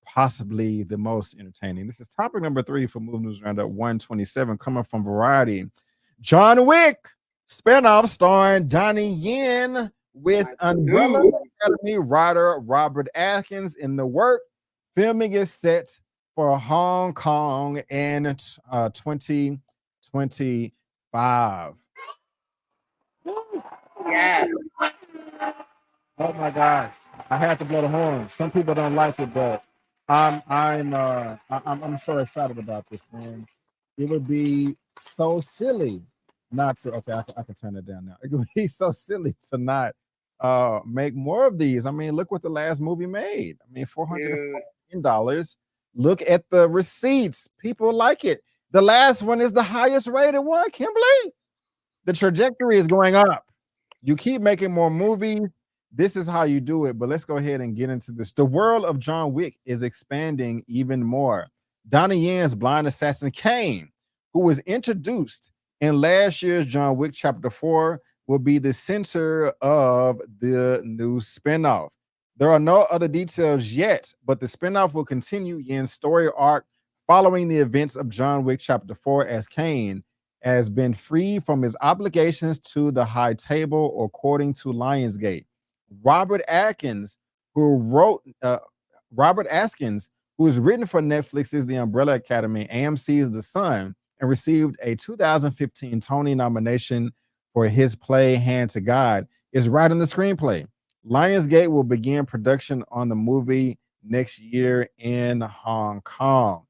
possibly the most entertaining. This is topic number 3 for Move News Roundup 127, coming from Variety. John Wick spinoff starring Donnie Yen with Umbrella Academy writer Robert Atkins in the work. Filming is set for Hong Kong in 2025. Yeah. Oh my gosh! I had to blow the horn. Some people don't like it, but I'm so excited about this, man. It would be so silly not to. Okay, I can turn it down now. It would be so silly to not make more of these. I mean, look what the last movie made. I mean, $440 million. Look at the receipts. People like it. The last one is the highest rated one. Kimberly, the trajectory is going up. You keep making more movies. This is how you do it. But let's go ahead and get into this. The world of John Wick is expanding even more. Donnie Yen's blind assassin Cain, who was introduced in last year's John Wick Chapter 4, will be the center of the new spinoff. There are no other details yet, but the spinoff will continue Yen's story arc following the events of John Wick Chapter 4, as Cain has been freed from his obligations to the High Table, according to Lionsgate. Robert Atkins, who is written for Netflix's The Umbrella Academy, AMC's The Sun, and received a 2015 Tony nomination for his play Hand to God, is writing the screenplay. Lionsgate will begin production on the movie next year in Hong Kong.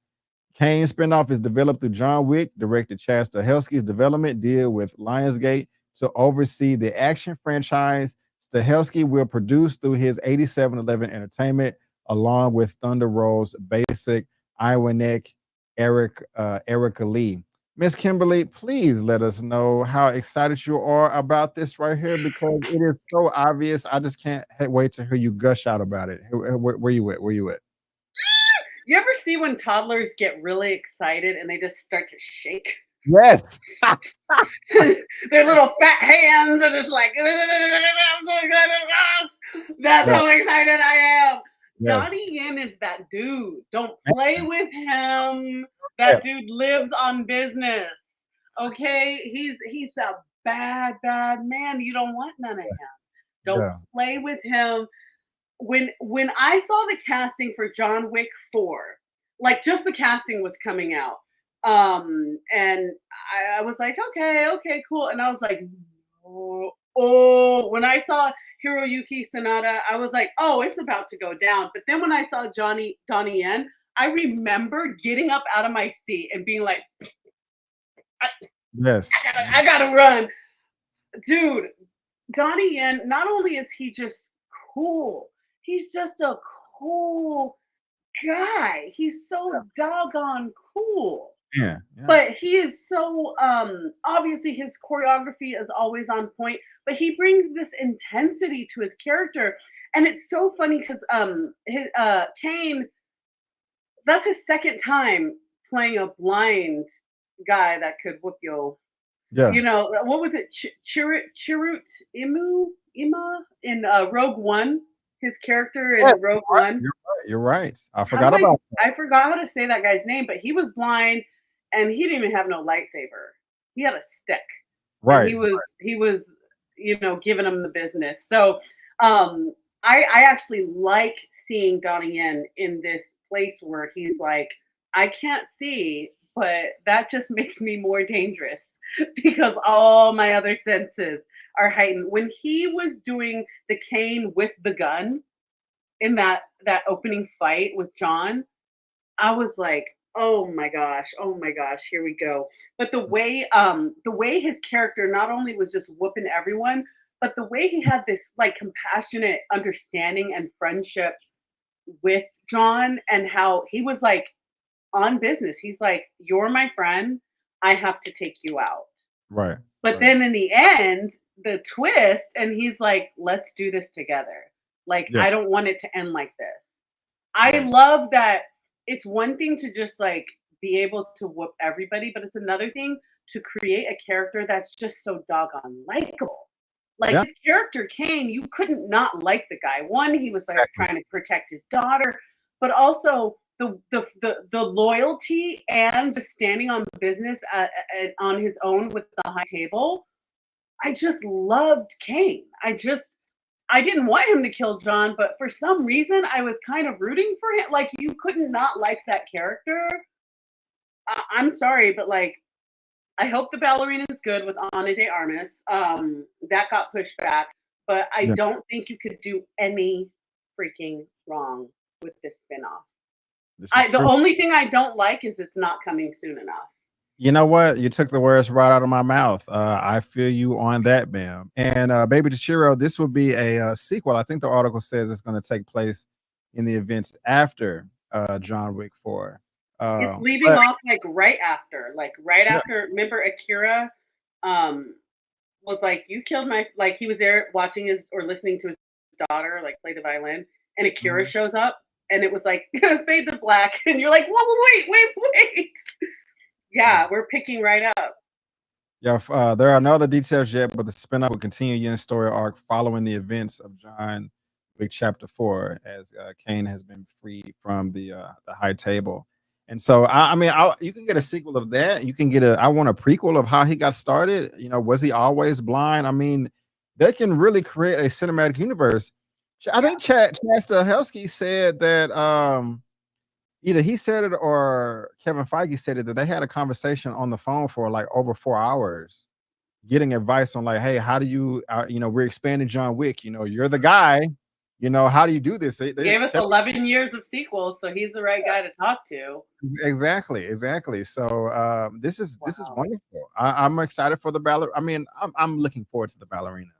Cain spinoff is developed through John Wick. Director Chad Stahelski's development deal with Lionsgate to oversee the action franchise. Stahelski will produce through his 8711 Entertainment, along with Thunder Roll's Basic, Iwanek, Erica Lee. Miss Kimberly, please let us know how excited you are about this right here, because it is so obvious. I just can't wait to hear you gush out about it. Where you at? Where you at? You ever see when toddlers get really excited and they just start to shake? Yes. Their little fat hands are just like, I'm so excited. That's how excited I am. Yes. Donnie Yen is that dude. Don't play with him. That dude lives on business. Okay? He's a bad man. You don't want none of him. Don't play with him. When I saw the casting for John Wick 4, like just the casting was coming out. And I was like, okay, cool. And I was like, when I saw Hiroyuki Sanada, I was like, oh, it's about to go down. But then when I saw Donnie Yen, I remember getting up out of my seat and being like, yes, I gotta run. Dude, Donnie Yen, not only is he just cool, he's just a cool guy. He's so doggone cool. Yeah. But he is so obviously his choreography is always on point, but he brings this intensity to his character. And it's so funny because Cain, that's his second time playing a blind guy that could whoop you. Yeah. You know, what was it? Chirrut Ima in Rogue One. His character in Rogue One. You're right. I forgot about that. I forgot how to say that guy's name, but he was blind and he didn't even have no lightsaber. He had a stick. Right. He was, giving him the business. So I actually like seeing Donnie Yen in this place where he's like, I can't see, but that just makes me more dangerous because all my other senses are heightened. When he was doing the Cain with the gun in that opening fight with John, I was like, oh my gosh, here we go. But the way his character not only was just whooping everyone, but the way he had this like compassionate understanding and friendship with John, and how he was like on business. He's like, you're my friend, I have to take you out. Right. But Right. then in the end, the twist, and he's like, let's do this together. Like, Yeah. I don't want it to end like this. I Yes. love that it's one thing to just like be able to whoop everybody, but it's another thing to create a character that's just so doggone likable. Like Yeah. his character Cain, you couldn't not like the guy. One, he was like Exactly. trying to protect his daughter, but also the loyalty and just standing on business on his own with the high table. I just loved Cain. I didn't want him to kill John, but for some reason I was kind of rooting for him. Like you couldn't not like that character. I'm sorry, but like I hope the ballerina is good with Ana de Armas. That got pushed back, but I Yeah. don't think you could do any freaking wrong with this spinoff. This is The true. only thing I don't like is it's not coming soon enough. You know what? You took the words right out of my mouth. I feel you on that, ma'am. And Baby Chiro, this will be a sequel. I think the article says it's going to take place in the events after John Wick 4. It's leaving But off like right after. yeah, Remember Akira was like, you killed my, like he was there watching his or listening to his daughter like play the violin, and Akira mhm, shows up, and it was like fade to black, and you're like, whoa, wait. yeah. Yeah, we're picking right up. Yeah, there are no other details yet, but the spinoff will continue Yen's story arc following the events of John Wick Chapter 4, as Cain has been freed from the high table. And so, I mean, you can get a sequel of that. You can get I want a prequel of how he got started. You know, was he always blind? I mean, they can really create a cinematic universe. I Yeah. think Chad Stahelski said that either he said it or Kevin Feige said it, that they had a conversation on the phone for like over 4 hours, getting advice on like, hey, how do you, we're expanding John Wick. You know, you're the guy. You know, how do you do this? Gave us 11 years of sequels, so he's the right guy to talk to. Exactly. So this is Wow. wonderful. I'm excited for the ballet. I mean, I'm looking forward to the ballerina.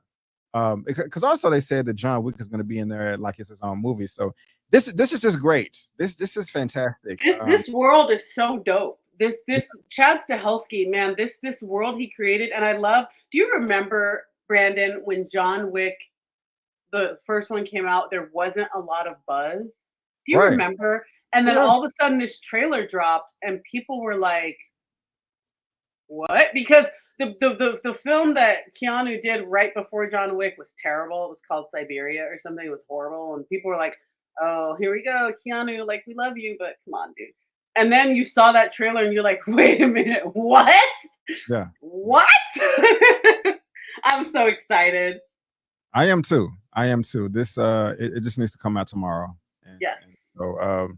Because also they said that John Wick is going to be in there like it's his own movie. So this is just great. This is fantastic. This world is so dope. This Chad Stahelski, man, this world he created, and I love. Do you remember, Brandon, when John Wick, the first one came out, there wasn't a lot of buzz? Do you Right. remember? And then Yeah. all of a sudden this trailer dropped and people were like, what? Because the film that Keanu did right before John Wick was terrible. It was called Siberia or something. It was horrible. And people were like, oh, here we go, Keanu, like we love you, but come on, dude. And then you saw that trailer and you're like, wait a minute, what? Yeah. What? I'm so excited. I am too. This it just needs to come out tomorrow. Yes. And so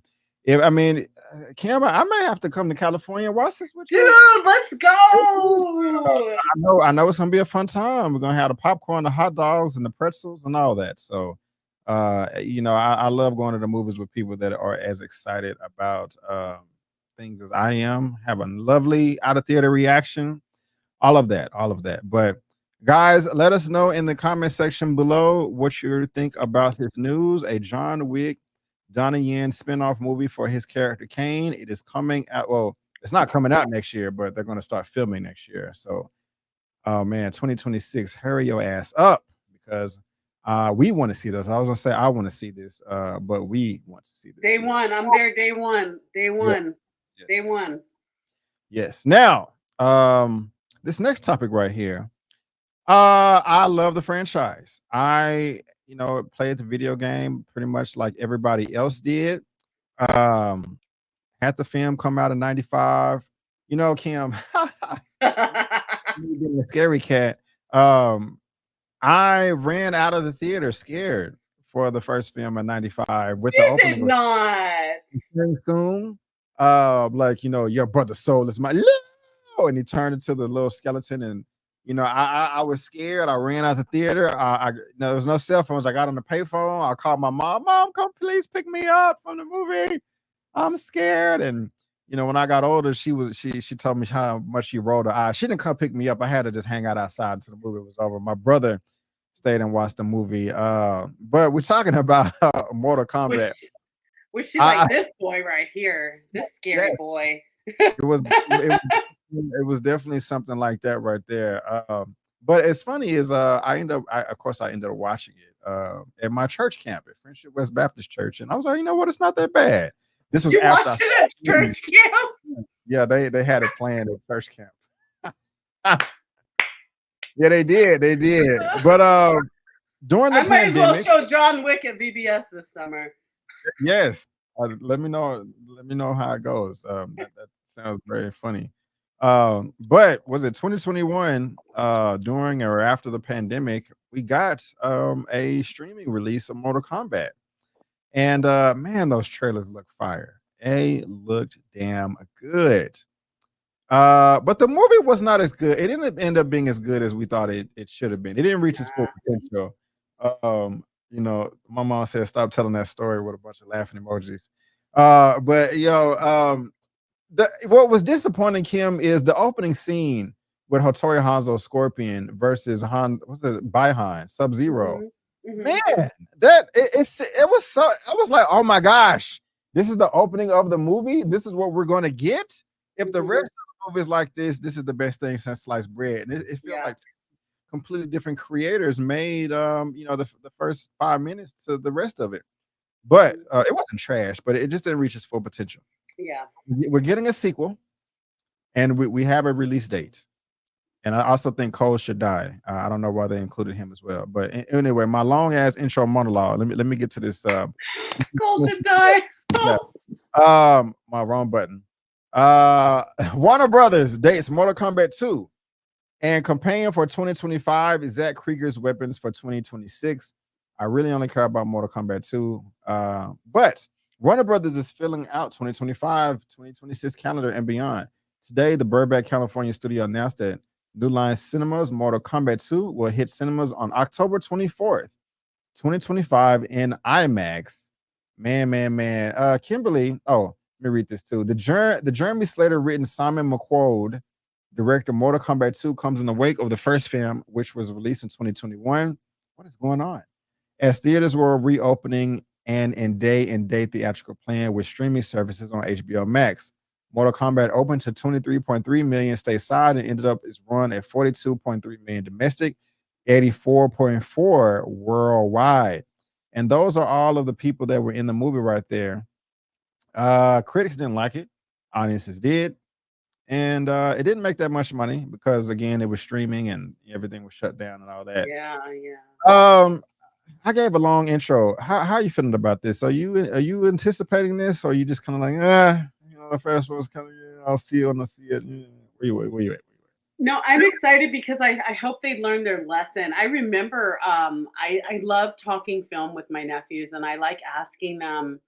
if I mean, Cam, I may have to come to California and watch this with you. Dude, let's go. I know it's gonna be a fun time. We're gonna have the popcorn, the hot dogs, and the pretzels and all that. So I love going to the movies with people that are as excited about things as I am. Have a lovely out of theater reaction. All of that. But guys, let us know in the comment section below what you think about this news. A John Wick, Donnie Yen spinoff movie for his character Cain. It is coming out. Well, it's not coming out next year, but they're going to start filming next year. So, oh man, 2026, hurry your ass up because we want to see this. I was going to say I want to see this, but we want to see this. Day one. I'm there day one. Day one. Yes. Day one. Yes. Now, this next topic right here. I love the franchise. I played the video game pretty much like everybody else did. Had the film come out in 95. You know, Kim, being a scary cat. I ran out of the theater scared for the first film in 95 with the You did opening not. soon. Like, your brother's soul is my and he turned into the little skeleton, and I was scared. I ran out the theater. There was no cell phones. I got on the payphone. I called my mom. Mom, come please pick me up from the movie. I'm scared. And when I got older, she told me how much she rolled her eyes. She didn't come pick me up. I had to just hang out outside until the movie was over. My brother stayed and watched the movie. But we're talking about Mortal Kombat. Was she like this boy right here? This scary boy. It was it was definitely something like that right there. But it's funny is of course I ended up watching it at my church camp at Friendship West Baptist Church, and I was like, you know what, it's not that bad. This was You after I watched it at started. church camp? Yeah, they had it planned at church camp. Yeah, they did. But during the I might as well pandemic, show John Wick at VBS this summer. yes. Let me know how it goes. That sounds very funny. But was it 2021 during or after the pandemic, we got a streaming release of Mortal Kombat. And man, those trailers look fire. They looked damn good. But the movie was not as good. It didn't end up being as good as we thought it should have been. It didn't reach its full potential. My mom said stop telling that story with a bunch of laughing emojis. But what was disappointing, Kim, is the opening scene with Hattori Hanzo Scorpion versus Baihan Sub-Zero. Mhm. Man, it was like, oh my gosh, this is the opening of the movie. This is what we're going to get. If the rest of the movie is like this is the best thing since sliced bread. And it felt like completely different creators made the first 5 minutes to the rest of it. But it wasn't trash, but it just didn't reach its full potential. Yeah. We're getting a sequel, and we have a release date. And I also think Cole should die. I don't know why they included him as well. But anyway, my long ass intro monologue. Let me get to this. Cole should die. My wrong button. Warner Brothers dates Mortal Kombat 2, and companion for 2025 is Zack Krieger's weapons for 2026. I really only care about Mortal Kombat 2. But Warner Brothers is filling out 2025, 2026 calendar and beyond. Today, the Burbank, California studio announced that New Line Cinemas Mortal Kombat 2 will hit cinemas on October 24th, 2025 in IMAX. Man. Kimberly, let me read this too. The Jeremy Slater written Simon McQuoid, director Mortal Kombat 2, comes in the wake of the first film, which was released in 2021. What is going on? As theaters were reopening and in day-and-date theatrical plan with streaming services on HBO Max. Mortal Kombat opened to 23.3 million stateside and ended up its run at 42.3 million domestic, 84.4 worldwide. And those are all of the people that were in the movie right there. Critics didn't like it. Audiences did. And it didn't make that much money because, again, it was streaming and everything was shut down and all that. Yeah. I gave a long intro. How are you feeling about this? Are you anticipating this, or are you just kind of like, the first one's kind of, I'll see it. Where you at? No, I'm excited because I hope they learn their lesson. I remember I love talking film with my nephews, and I like asking them.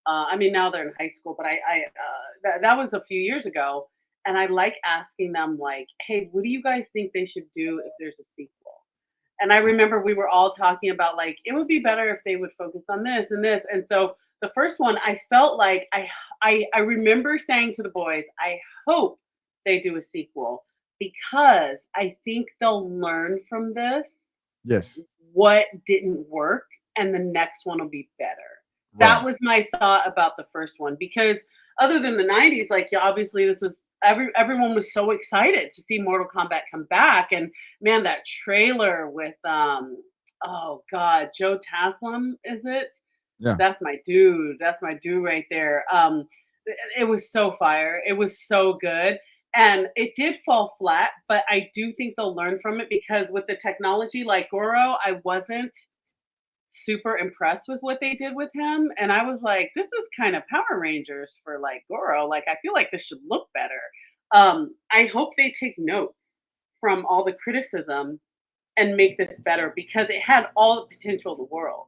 Now they're in high school, but that was a few years ago, and I like asking them like, "Hey, what do you guys think they should do if there's a sequel?" And I remember we were all talking about like it would be better if they would focus on this and this. And so the first one, I felt like I remember saying to the boys, I hope they do a sequel because I think they'll learn from this. Yes. What didn't work, and the next one will be better. Right. That was my thought about the first one because other than the 90s, like obviously this was everyone was so excited to see Mortal Kombat come back. And man, that trailer with oh god, Joe Taslim, is it? Yeah. That's my dude. That's my dude right there. It was so fire. It was so good. And it did fall flat, but I do think they'll learn from it because with the technology like Goro, I wasn't super impressed with what they did with him. And I was like, this is kind of Power Rangers for like Goro. Like, I feel like this should look better. I hope they take notes from all the criticism and make this better because it had all the potential of the world.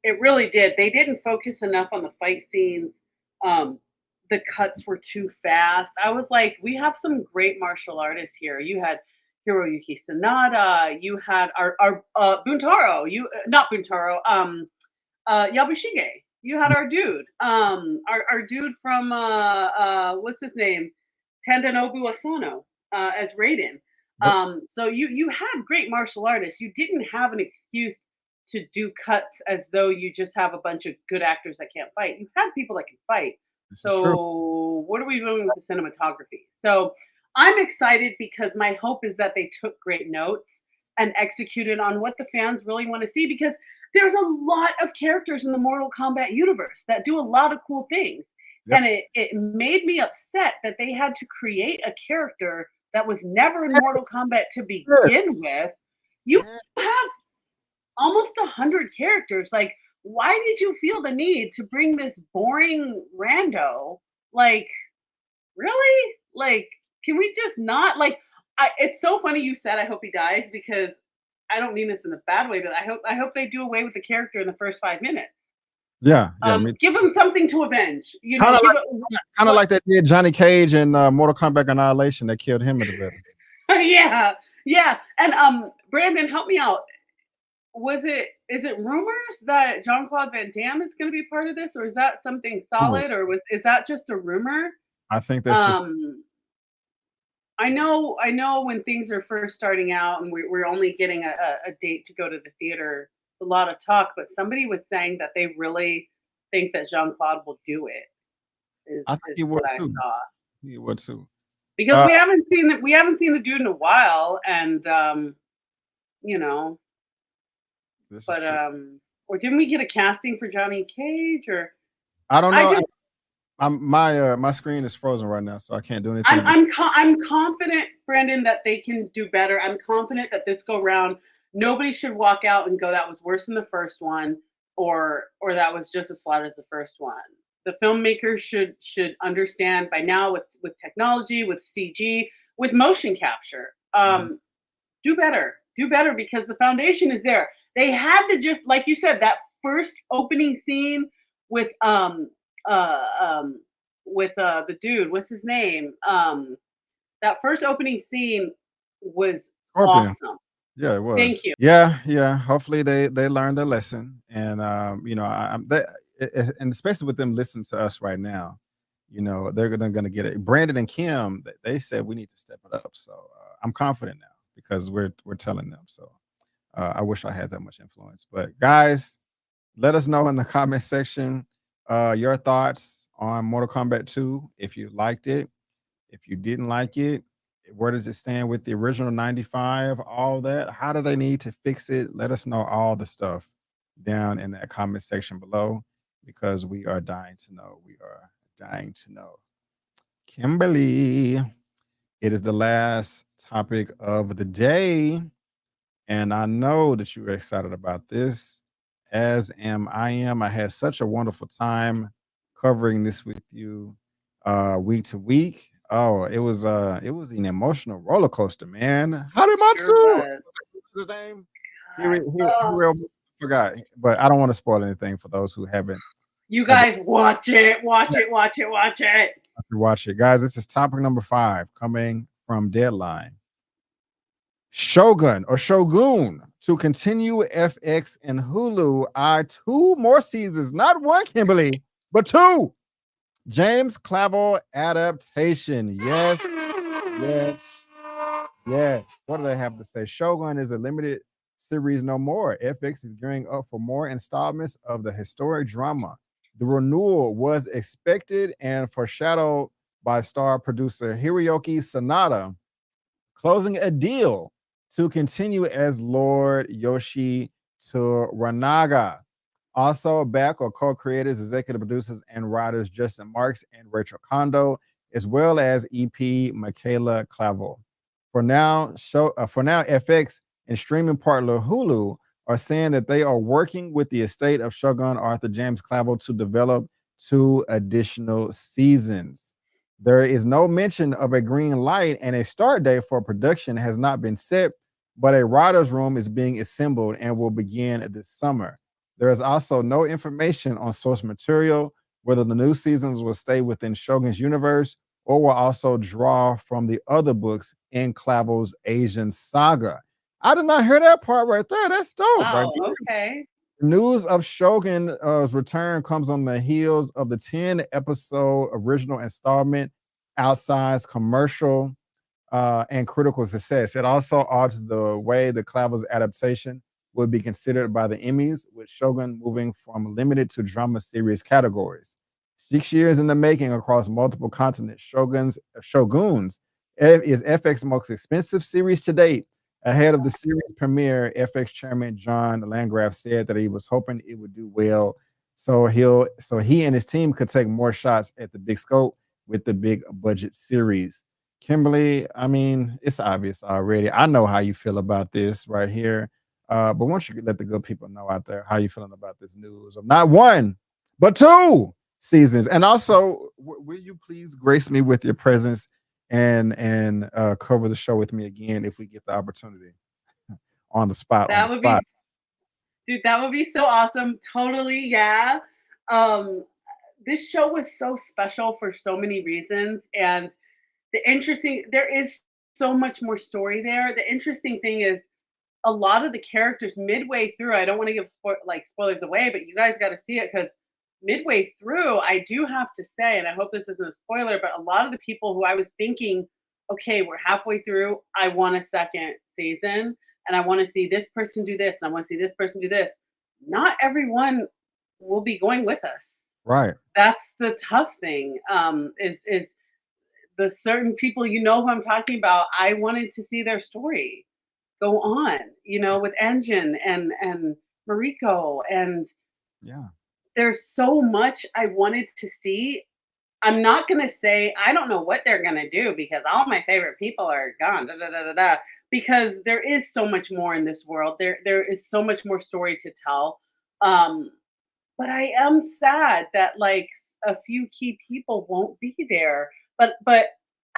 It really did. They didn't focus enough on the fight scenes. The cuts were too fast. I was like, we have some great martial artists here. You had Hiroyuki Sanada. You had our Buntaro. Not Buntaro. Yabushige. You had our dude. Our dude from what's his name? Tandanobu Asano as Raiden. So you had great martial artists. You didn't have an excuse to do cuts as though you just have a bunch of good actors that can't fight. You had people that can fight. So what are we doing with the cinematography? So I'm excited because my hope is that they took great notes and executed on what the fans really want to see, because there's a lot of characters in the Mortal Kombat universe that do a lot of cool things. Yep. And it made me upset that they had to create a character that was never in Mortal Kombat to begin with. You have almost 100 characters. Like, why did you feel the need to bring this boring rando? Like, really? Like, can we just not? Like, it's so funny you said I hope he dies, because I don't mean this in a bad way, but I hope they do away with the character in the first 5 minutes. Yeah. Give him something to avenge. You know, kind of like they did Johnny Cage in Mortal Kombat Annihilation. They killed him at the very. yeah. And Brandon, help me out. Is it rumors that Jean-Claude Van Damme is going to be part of this, or is that something solid, or is that just a rumor? I think that's just. I know when things are first starting out and we're only getting a date to go to the theater, a lot of talk, but somebody was saying that they really think that Jean-Claude will do it. I think he would too. Saw. He would too. Because we haven't seen the dude in a while, and you know. But or didn't we get a casting for Johnny Cage, or I don't know. My screen is frozen right now, so I can't do anything. I'm confident, Brandon, that they can do better. I'm confident that this go round, nobody should walk out and go, that was worse than the first one, or that was just as flat as the first one. The filmmakers should understand by now, with technology, with CG, with motion capture. Do better, because the foundation is there. They had to just, like you said, that first opening scene with the dude, what's his name? That first opening scene was Scorpion. awesome. Yeah, it was. Thank you. Yeah. Hopefully they learned their lesson, and and especially with them listening to us right now, they're gonna get it. Brandon and Kim, they said we need to step it up, so I'm confident now because we're telling them. So I wish I had that much influence, but guys, let us know in the comment section your thoughts on Mortal Kombat 2. If you liked it, if you didn't like it, where does it stand with the original 95? All that. How do they need to fix it? Let us know all the stuff down in that comment section below, because we are dying to know. We are dying to know. Kimberly, it is the last topic of the day, and I know that you are excited about this, as am I. I had such a wonderful time covering this with you week to week. Oh, it was an emotional roller coaster, man. Harimatsu. His name? Forgot, but I don't want to spoil anything for those who haven't. You guys watch it. Watch it, guys. This is topic number 5 coming from Deadline. Shogun to continue FX and Hulu are 2 more seasons, not 1, Kimberly, but 2. James Clavell adaptation. Yes. What do they have to say? Shogun is a limited series no more. FX is gearing up for more installments of the historic drama. The renewal was expected and foreshadowed by star producer Hiroyuki Sanada, closing a deal to continue as Lord Yoshi Toranaga. Also back are co-creators, executive producers, and writers Justin Marks and Rachel Kondo, as well as EP Michaela Clavell. For now, FX and streaming partner Hulu are saying that they are working with the estate of Shogun Arthur James Clavell to develop 2 additional seasons. There is no mention of a green light, and a start date for production has not been set, but a writer's room is being assembled and will begin this summer. There is also no information on source material, whether the new seasons will stay within Shogun's universe or will also draw from the other books in Clavell's Asian saga. I did not hear that part right there. That's dope. Wow, okay. News of Shogun's return comes on the heels of the 10-episode original installment, outsized commercial and critical success. It also alters the way the Clavell's adaptation would be considered by the Emmys, with Shogun moving from limited to drama series categories. 6 years in the making across multiple continents, Shoguns is FX's most expensive series to date. Ahead of the series premiere, FX chairman John Landgraf said that he was hoping it would do well, so he and his team could take more shots at the big scope with the big budget series. Kimberly, I mean, it's obvious already. I know how you feel about this right here. But once you let the good people know out there how you feeling about this news of not one, but two seasons. And also, will you please grace me with your presence and cover the show with me again if we get the opportunity on the spot. That would be, dude, that would be so awesome. Totally, yeah. This show was so special for so many reasons, and there is so much more story there. The interesting thing is a lot of the characters midway through, I don't want to give spoilers away, but you guys got to see it, because midway through, I do have to say, and I hope this isn't a spoiler, but a lot of the people who I was thinking, okay, we're halfway through, I want a second season, and I want to see this person do this, and I want to see this person do this. Not everyone will be going with us. Right. That's the tough thing. Is the certain people, you know who I'm talking about, I wanted to see their story go on, with Engine and Mariko, and yeah, there's so much I wanted to see. I'm not gonna say I don't know what they're gonna do, because all my favorite people are gone, because there is so much more in this world. There is so much more story to tell. But I am sad that a few key people won't be there. But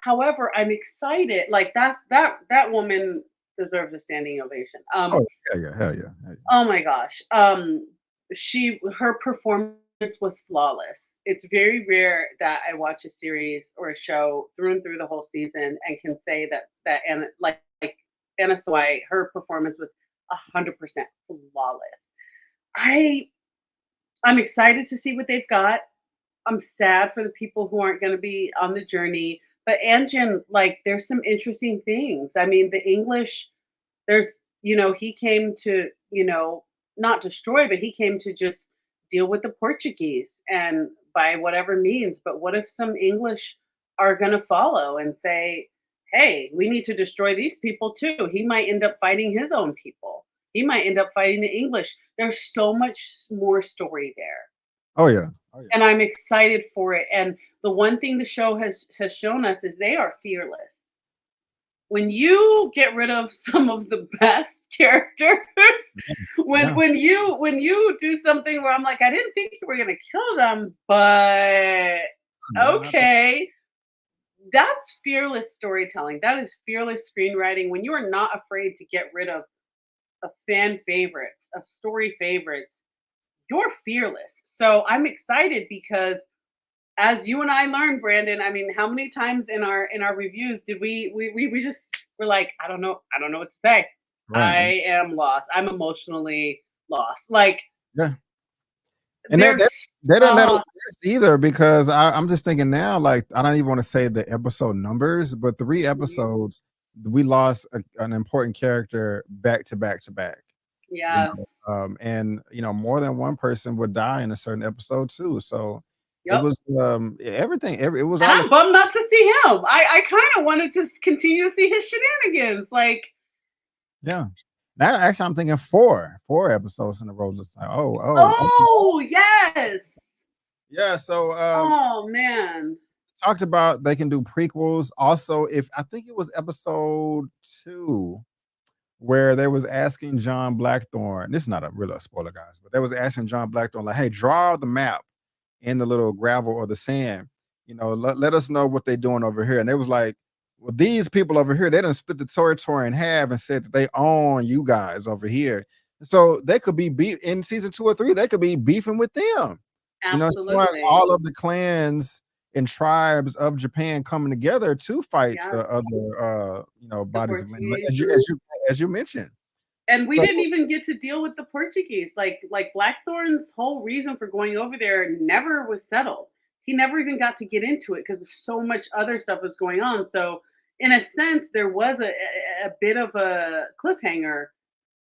however, I'm excited. That woman deserves a standing ovation. hell yeah. Oh my gosh. Her performance was flawless. It's very rare that I watch a series or a show through and through the whole season and can say that Anna, like Anna Sawai, her performance was 100% flawless. I'm excited to see what they've got. I'm sad for the people who aren't going to be on the journey. But Anjin, there's some interesting things. I mean, the English, he came to, not destroy, but he came to just deal with the Portuguese, and by whatever means. But what if some English are going to follow and say, hey, we need to destroy these people too? He might end up fighting his own people. He might end up fighting the English. There's so much more story there. Oh yeah. And I'm excited for it. And the one thing the show has shown us is they are fearless. When you get rid of some of the best characters, when you do something where I'm like, I didn't think you were gonna kill them, but okay. That's fearless storytelling. That is fearless screenwriting. When you are not afraid to get rid of fan favorites, of story favorites, you're fearless. So I'm excited because, as you and I learned, Brandon, I mean, how many times in our reviews did we just were like, I don't know what to say. Right. I am lost. I'm emotionally lost. Yeah. And they didn't let us rest either, because I'm just thinking now, I don't even want to say the episode numbers, but 3 episodes, we lost an important character back to back to back. Yes. And more than one person would die in a certain episode too. So it was everything. It was. I'm bummed not to see him. I kind of wanted to continue to see his shenanigans. Yeah. Now actually, I'm thinking 4 episodes in a row. Just like okay. Yes. Yeah. So oh man. Talked about they can do prequels. Also, I think it was episode 2. Where they was asking John Blackthorne, this is not a real spoiler, guys, but they was asking John Blackthorne, hey, draw the map in the little gravel or the sand. Let us know what they're doing over here. And they was like, well, these people over here, they done split the territory in half and said that they own you guys over here. So they could be in season 2 or 3, they could be beefing with them. Absolutely. Showing all of the clans and tribes of Japan coming together to fight the other bodies of land, as you mentioned. And we didn't even get to deal with the Portuguese. Like Blackthorne's whole reason for going over there never was settled. He never even got to get into it because so much other stuff was going on. So in a sense, there was a bit of a cliffhanger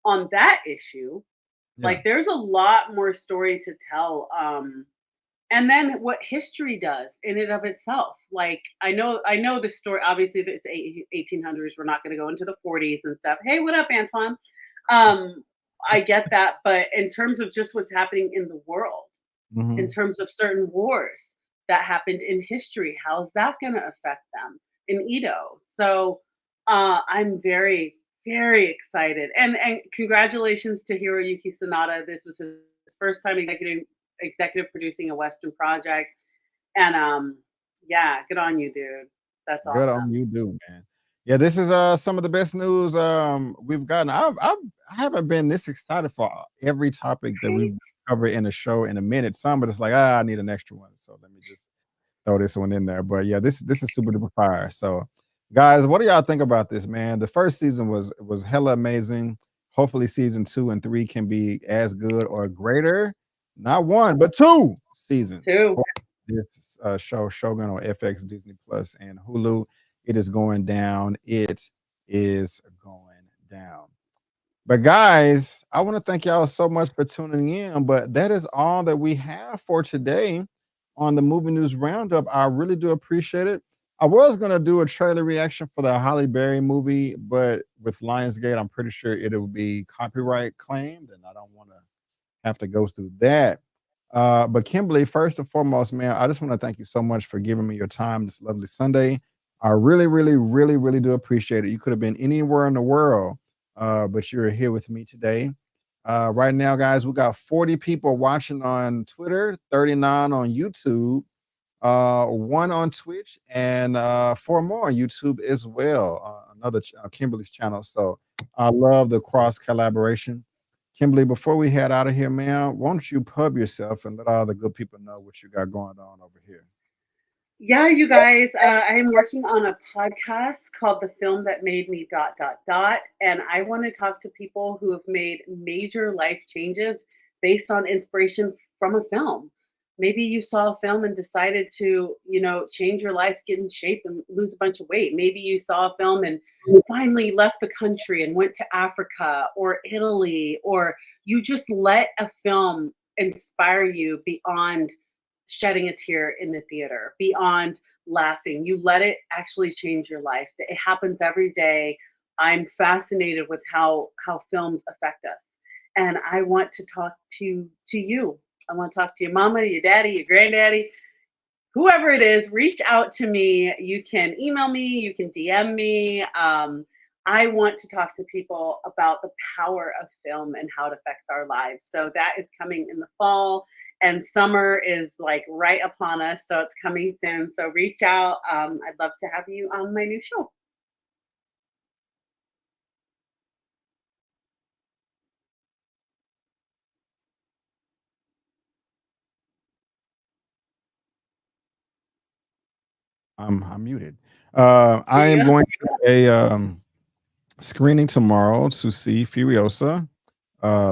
on that issue. Yeah. There's a lot more story to tell. and then what history does in and of itself. Like I know the story. Obviously, it's 1800s. We're not going to go into the 40s and stuff. Hey, what up, Antoine? Um, I get that, but in terms of just what's happening in the world, in Mhm. terms of certain wars that happened in history, how's that going to affect them in Edo? So I'm very, very excited, and congratulations to Hiroyuki Sanada. This was his first time executive producing a Western project, and yeah, good on you, dude. That's Good on awesome. you, dude, man. Yeah, this is some of the best news we've gotten. I haven't been this excited for every topic that Right? we've covered in a show in a minute. Some, but it's like I need an extra one, so let me just throw this one in there. But yeah, this is super duper fire. So, guys, what do y'all think about this, man? The first season was hella amazing. Hopefully, season 2 and 3 can be as good or greater. Not one, but 2 seasons Too. for this show, Shogun on FX, Disney Plus, and Hulu. It is going down. It is going down. But guys, I want to thank y'all so much for tuning in. But that is all that we have for today on the Movie News Roundup. I really do appreciate it. I was gonna do a trailer reaction for the Halle Berry movie, but with Lionsgate, I'm pretty sure it will be copyright claimed, and I don't want to have to go through that. But Kimberly, first and foremost, man, I just want to thank you so much for giving me your time this lovely Sunday. I really, really, really, really do appreciate it. You could have been anywhere in the world, but you're here with me today. Right now, guys, we got 40 people watching on Twitter, 39 on YouTube, one on Twitch, and 4 more on YouTube as well. Kimberly's channel. So I love the cross collaboration. Kimberly, before we head out of here, man, why don't you pub yourself and let all the good people know what you got going on over here? Yeah, you guys, I am working on a podcast called The Film That Made Me dot dot dot, and I want to talk to people who have made major life changes based on inspiration from a film. Maybe you saw a film and decided to, change your life, get in shape, and lose a bunch of weight. Maybe you saw a film and finally left the country and went to Africa or Italy, or you just let a film inspire you beyond shedding a tear in the theater, beyond laughing. You let it actually change your life. It happens every day. I'm fascinated with how films affect us. And I want to talk to you. I want to talk to your mama, your daddy, your granddaddy, whoever it is. Reach out to me. You can email me, you can DM me. I want to talk to people about the power of film and how it affects our lives. So that is coming in the fall, and summer is like right upon us. So it's coming soon. So reach out. I'd love to have you on my new show. I'm muted. I There you am go. going to a screening tomorrow to see Furiosa.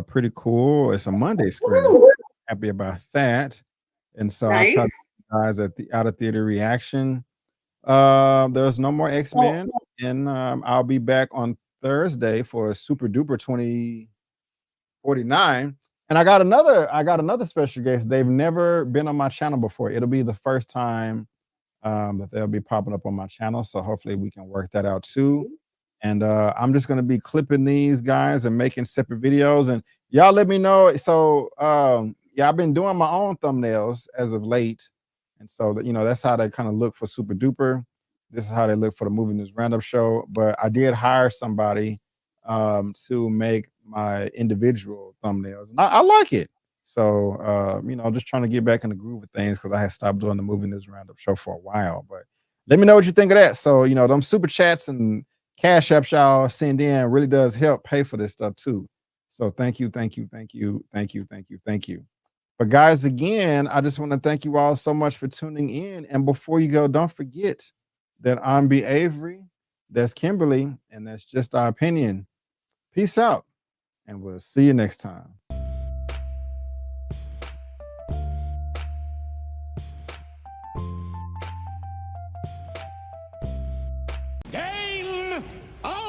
Pretty cool. It's a Monday screening. Woo! Happy about that. And so I'll try Nice. to guys at the out of theater reaction. There's no more Well, X-Men, and I'll be back on Thursday for Super Duper 2049. And I got another special guest. They've never been on my channel before. It'll be the first time that they'll be popping up on my channel. So hopefully we can work that out too. And I'm just gonna be clipping these guys and making separate videos. And y'all let me know. So yeah, I've been doing my own thumbnails as of late. And so that that's how they kind of look for Super Duper. This is how they look for the Movie News Roundup show. But I did hire somebody to make my individual thumbnails. And I like it. So just trying to get back in the groove of things because I had stopped doing the Movie News Roundup show for a while. But let me know what you think of that. So, them super chats and cash apps y'all send in really does help pay for this stuff too. So thank you, thank you, thank you, thank you, thank you, thank you. But guys, again, I just want to thank you all so much for tuning in. And before you go, don't forget that I'm B. Avery, that's Kimberly, and that's just our opinion. Peace out, and we'll see you next time.